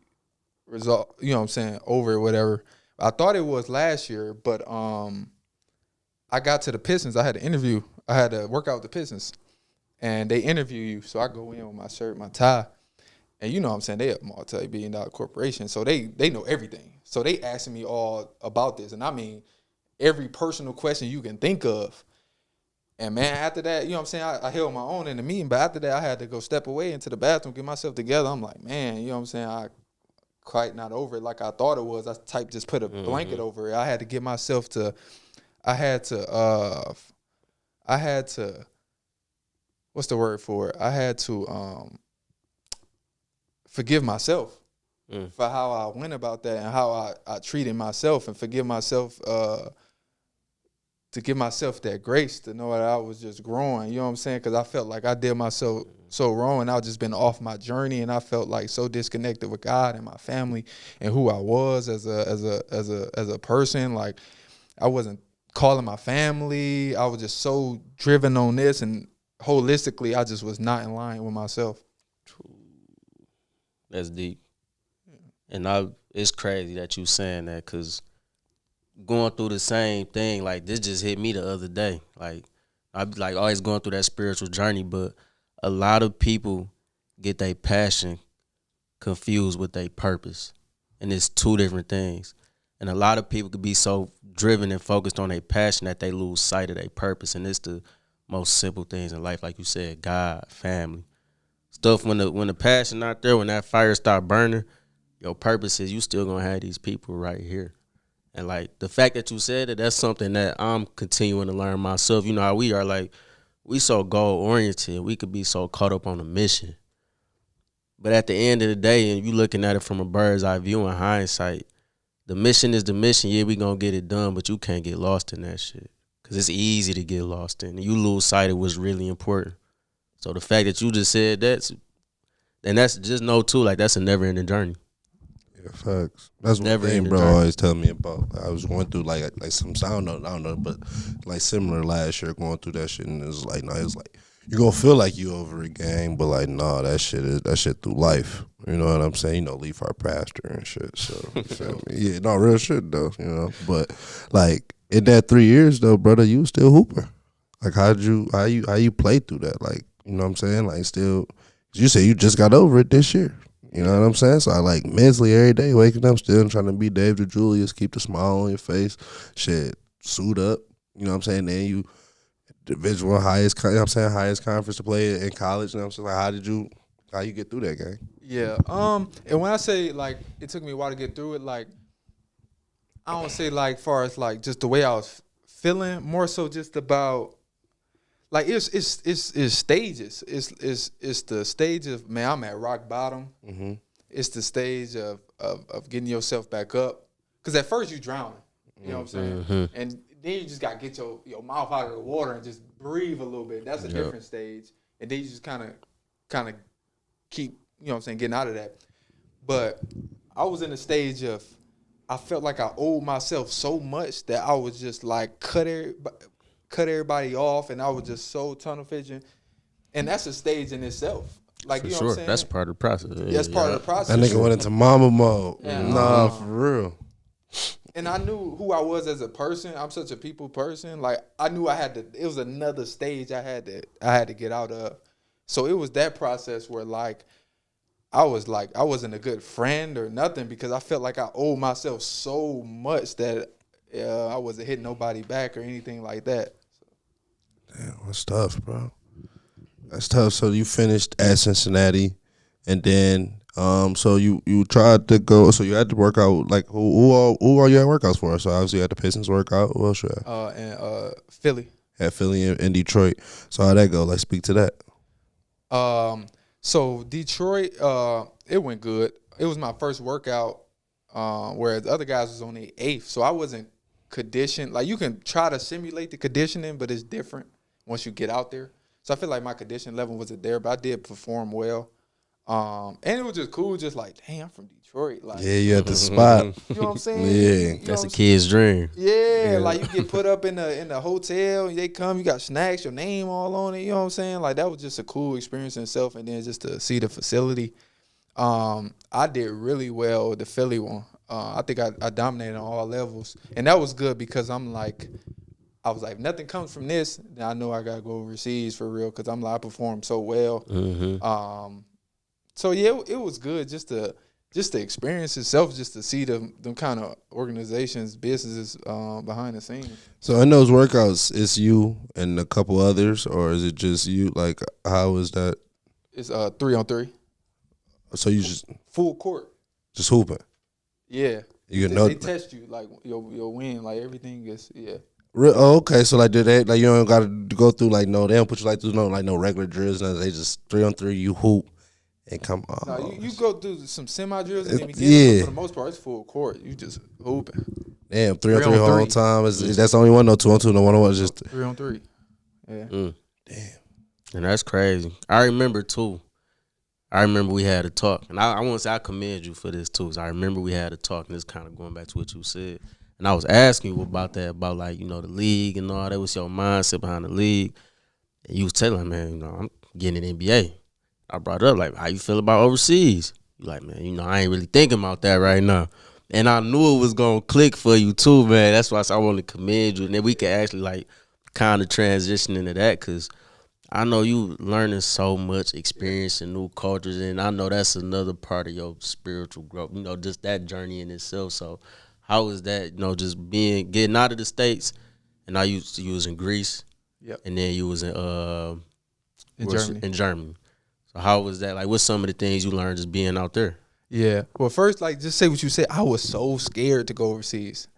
result, you know what I'm saying, over or whatever. I thought it was last year, but I got to the Pistons. I had an interview. I had to work out with the Pistons, and they interview you. So I go in with my shirt, my tie, and you know what I'm saying, they a multi-billion-dollar corporation, so they know everything. So they asking me all about this, and I mean every personal question you can think of. And man, after that, you know what I'm saying, I held my own in the meeting, but after that, I had to go step away into the bathroom, get myself together. I'm like, man, you know what I'm saying, I quite not over it like I thought it was. I just put a blanket over it. I had to get myself to, I had to, what's the word for it? I had to forgive myself for how I went about that and how I treated myself, and forgive myself, to give myself that grace to know that I was just growing, you know what I'm saying? Because I felt like I did myself so wrong, and I've just been off my journey, and I felt like so disconnected with God and my family and who I was as a person. Like, I wasn't calling my family. I was just so driven on this, and holistically, I just was not in line with myself. That's deep. And it's crazy that you saying that, because going through the same thing, like, this just hit me the other day. Like, I be like always going through that spiritual journey, but a lot of people get their passion confused with their purpose, and it's two different things. And a lot of people could be so driven and focused on their passion that they lose sight of their purpose. And it's the most simple things in life, like you said, God, family, stuff. When the passion not there, when that fire start burning, your purpose is you still gonna have these people right here. And like the fact that you said it, that's something that I'm continuing to learn myself. You know how we are, like, we so goal oriented, we could be so caught up on the mission. But at the end of the day, and you looking at it from a bird's eye view in hindsight, the mission is the mission. Yeah, we gonna get it done, but you can't get lost in that shit, because it's easy to get lost in. And you lose sight of what's really important. So the fact that you just said that, and that's just know too, like, that's a never ending journey. Yeah, facts. That's what Never bro always tell me about. I was going through like some sound, I don't know, but like similar last year, going through that shit, and it was like, no, it's like you're gonna feel like you over a gang, but like, nah, that shit through life. You know what I'm saying? You know, leave our pastor and shit. So you feel me? Yeah, no, real shit though. You know, but like in that 3 years though, brother, you was still hooper. Like, how you play through that? Like, you know what I'm saying? Like, still, you say you just got over it this year. You know what I'm saying? So I like mentally every day waking up still trying to be David DeJulius, keep the smile on your face, shit, suit up. You know what I'm saying? Then you division highest, you know what I'm saying, highest conference to play in college. You know what I'm saying? Like, how you get through that game? Yeah. And when I say like it took me a while to get through it, like I don't say like far as like just the way I was feeling, more so just about like it's stages. It's the stage of, man, I'm at rock bottom. Mm-hmm. It's the stage of getting yourself back up. Because at first you drowning. You know what I'm saying? Mm-hmm. And then you just got to get your mouth out of the water and just breathe a little bit. That's a different stage. And then you just kind of keep, you know what I'm saying, getting out of that. But I was in a stage of, I felt like I owed myself so much that I was just like cut everybody off, and I was just so tunnel vision. And that's a stage in itself. Like, you know what I'm saying? That's part of the process. That's part of the process. That nigga went into mama mode. Yeah. Nah, for real. And I knew who I was as a person. I'm such a people person. Like, I knew it was another stage I had to get out of. So it was that process where like I wasn't a good friend or nothing, because I felt like I owed myself so much that I wasn't hitting nobody back or anything like that. Damn, that's tough, bro. That's tough. So you finished at Cincinnati, and then so you tried to go. So you had to work out. Like, who are you at workouts for? So obviously you had the Pistons workout. What else you had? And Philly. At Philly and Detroit. So how'd that go? Let's speak to that. So Detroit, it went good. It was my first workout, whereas the other guys was on the 8th. So I wasn't conditioned. Like, you can try to simulate the conditioning, but it's different once you get out there. So I feel like my condition level wasn't there, but I did perform well. And it was just cool, just like, dang, I'm from Detroit. Like, yeah, you at the spot. You know what I'm saying? Yeah. That's a kid's dream. Yeah, like you get put up in the hotel, they come, you got snacks, your name all on it, you know what I'm saying? Like, that was just a cool experience in itself, and then just to see the facility. I did really well with the Philly one. I think I dominated on all levels, and that was good because I was like, if nothing comes from this, then I know I gotta go overseas for real because I performed so well. Mm-hmm. So yeah, it was good just the experience itself, just to see them kind of organizations, businesses behind the scenes. So in those workouts, it's you and a couple others, or is it just you? Like, how is that? It's 3-on-3. So you just Full court. just hooping? Yeah. They test you like your win, like everything is Okay, so like, do they like you don't got to go through like they don't put you like through no regular drills, nothing. They just 3-on-3, you hoop and come on. No, you go through some semi drills in the beginning, but for the most part it's full court. You just hooping. Damn, 3-on-3 the whole time. That's the only one, no 2-on-2, no 1-on-1, just 3-on-3. Yeah. Damn. And that's crazy. I remember too. I remember we had a talk, and I want to say I commend you for this too. Cause I remember we had a talk, and it's kind of going back to what you said. And I was asking you about that, about like the league and all that. Was your mindset behind the league? And you was telling me, man, I'm getting an NBA. I brought up like, how you feel about overseas? You like, man, I ain't really thinking about that right now. And I knew it was gonna click for you too, man. That's why I want to commend you, and then we can actually like kind of transition into that, cause I know you learning so much, experiencing new cultures, and I know that's another part of your spiritual growth. Just that journey in itself. So, how is that? Just getting out of the States, and now you was in Greece, yep, and then you was in Germany. In Germany. So, how was that? Like, what's some of the things you learned just being out there? Yeah. Well, first, like, just say what you said. I was so scared to go overseas.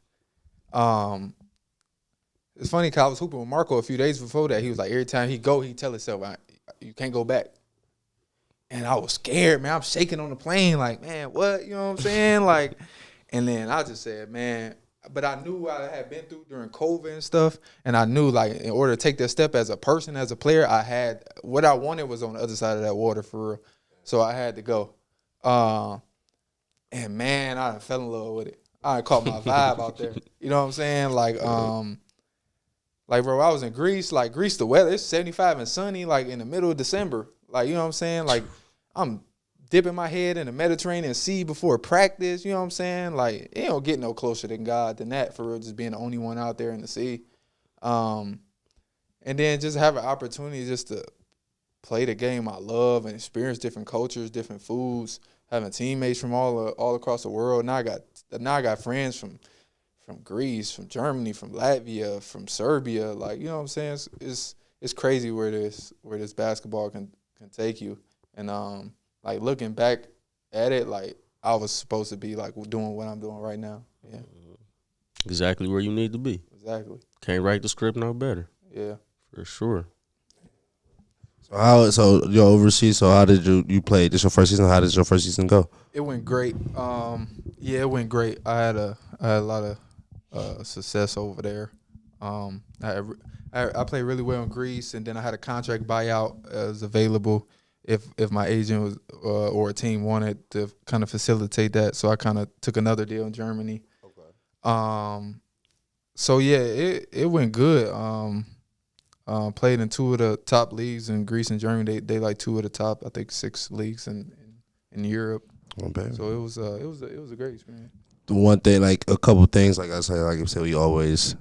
It's funny because I was hooping with Marco a few days before that. He was like, every time he go, he tell himself, you can't go back. And I was scared, man. I'm shaking on the plane like, man, what? You know what I'm saying? Like, and then I just said, man, but I knew what I had been through during COVID and stuff. And I knew, like, in order to take that step as a person, as a player, what I wanted was on the other side of that water for real. So I had to go. And, man, I fell in love with it. I caught my vibe out there. You know what I'm saying? Like, bro, I was in Greece. Like, Greece, the weather, it's 75 and sunny, like, in the middle of December. Like, you know what I'm saying? Like, I'm dipping my head in the Mediterranean Sea before practice. You know what I'm saying? Like, it don't get no closer than God than that, for real, just being the only one out there in the sea. And then just have an opportunity just to play the game I love and experience different cultures, different foods, having teammates from all across the world. Now I got friends from Greece, from Germany, from Latvia, from Serbia. Like, you know what I'm saying? It's crazy where this basketball can take you. And like, looking back at it, like, I was supposed to be like doing what I'm doing right now. Yeah. Exactly where you need to be. Exactly. Can't write the script no better. Yeah. For sure. So you're overseas. So how did you play? This your first season? How did your first season go? It went great. Yeah, it went great. I had a lot of success over there. I played really well in Greece, and then I had a contract buyout as available if my agent was or a team wanted to kind of facilitate that. So I kind of took another deal in Germany. Okay. So yeah, it went good. Played in two of the top leagues in Greece and Germany. They like two of the top, I think, 6 leagues in Europe. Oh, baby. So it was a great experience. The one thing, like a couple things, like I said, we always,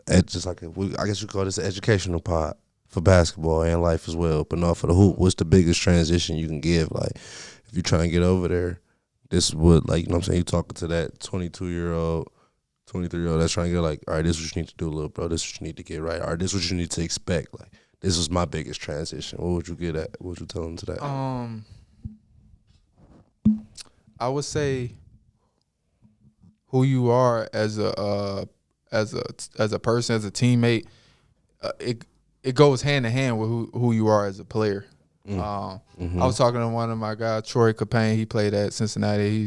I guess you call this an educational pod for basketball and life as well, but not for the hoop. What's the biggest transition you can give? Like, if you're trying to get over there, this would, like, you know what I'm saying, you talking to that 22-year-old, 23-year-old that's trying to get, like, all right, this is what you need to do, little bro. This is what you need to get right. All right, this is what you need to expect. Like, this was my biggest transition. What would you get at? What would you tell them to that? I would say who you are as a person, as a teammate. It goes hand in hand with who you are as a player. I was talking to one of my guys, Troy Capain. He played at Cincinnati.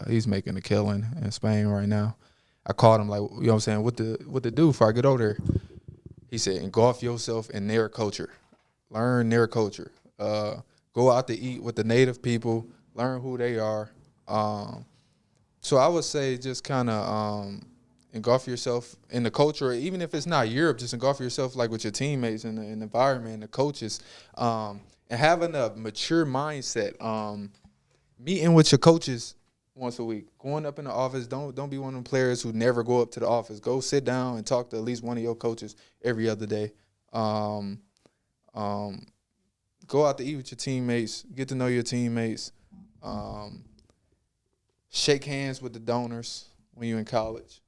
He's making a killing in Spain right now. I called him, like, you know what I'm saying, what to do before I get over there. He said, engulf yourself in their culture. Learn their culture. Go out to eat with the native people. Learn who they are. So I would say just kind of engulf yourself in the culture, even if it's not Europe, just engulf yourself like with your teammates and the environment and the coaches, and having a mature mindset. meeting with your coaches once a week, going up in the office. Don't be one of them players who never go up to the office. Go sit down and talk to at least one of your coaches every other day. Go out to eat with your teammates. Get to know your teammates. Shake hands with the donors when you're in college.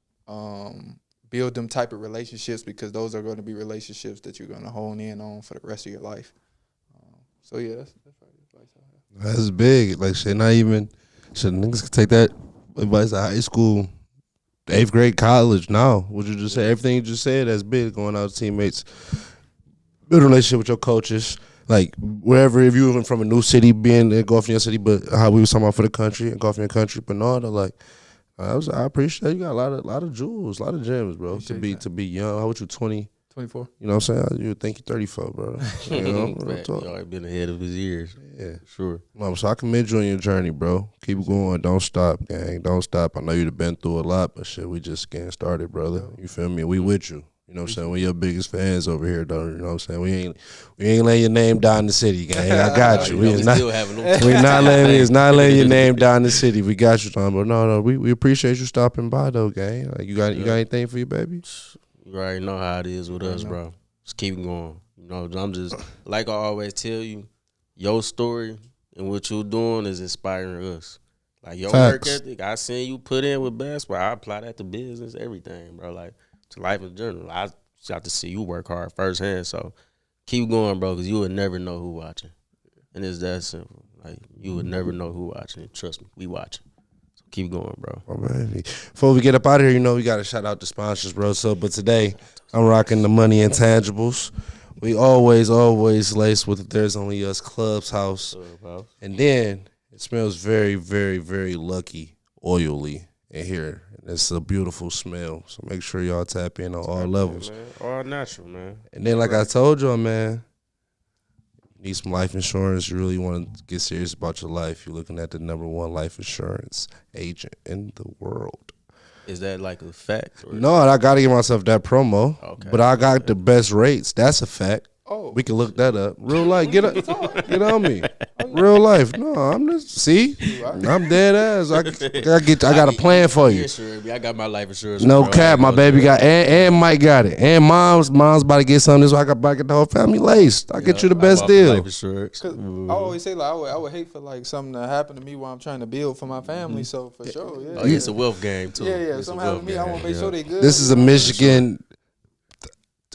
Build them type of relationships, because those are going to be relationships that you're going to hone in on for the rest of your life. So yeah, that's probably the advice I have. That's big. Like, shit, not even. Should niggas take that advice out of high school, 8th grade, college now? What you just say? Everything you just said, that's big. Going out with teammates, build a relationship with your coaches. Like, wherever, if you were from a new city, being golfing in your city, but how we was talking about for the country and golfing in your country, but no, like, I appreciate you got a lot of jewels, a lot of gems, bro. To be young. How old you? 20? 24. You know what I'm saying? You would think you're 34, bro. You know, Man, he already been ahead of his years. Yeah, sure. So I commend you on your journey, bro. Keep going. Don't stop, gang. Don't stop. I know you've been through a lot, but shit, we just getting started, brother. You feel me? We with you. You know what I'm saying? We're your biggest fans over here, though. You know what I'm saying? We ain't laying your name down in the city, gang. I got you. We not laying your name down in the city. We got you, Tom. But no, we appreciate you stopping by, though, gang. Like, you got anything for your baby? You already know how it is with us, bro. Just keep going. You know, I'm just, like I always tell you, your story and what you're doing is inspiring us. Like, your work ethic, I seen you put in with basketball. I apply that to business, everything, bro. Like, to life in general. I got to see you work hard firsthand. So keep going, bro, because you would never know who watching. And it's that simple. Like, you would never know who watching. Trust me, we watching. So keep going, bro. Oh, man. Before we get up out of here, you know, we got to shout out the sponsors, bro. So, but today, I'm rocking the Money Intangibles. We always lace with There's Only Us Clubhouse. And then it smells very, very, very lucky, oily in here. It's a beautiful smell. So make sure y'all tap in on all levels. Man. All natural, man. And then, like I told y'all, man, you need some life insurance. You really want to get serious about your life. You're looking at the #1 life insurance agent in the world. Is that like a fact? Or no, I got to give myself that promo. Okay. But I got the best rates. That's a fact. Oh, we can look that up. Real life, get on me. Real life. No, I'm just I'm dead ass. I got a plan for you. I got my life insurance. No cap, my baby got and Mike got it. And mom's about to get something. So I got to get the whole family laced. I get you the best deal. I always say, like, I would hate for like something to happen to me while I'm trying to build for my family. So for sure, yeah. Oh, it's a wealth game too. Yeah. Something happen to me, I want to make sure they good. This is a Michigan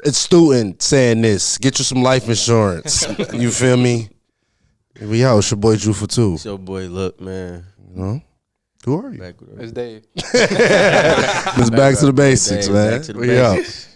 student saying this. Get you some life insurance. You feel me? We out. It's your boy Drew for 2. It's your boy, look, man. You know? Who are you? It's Dave. It's back to the basics, man. We out.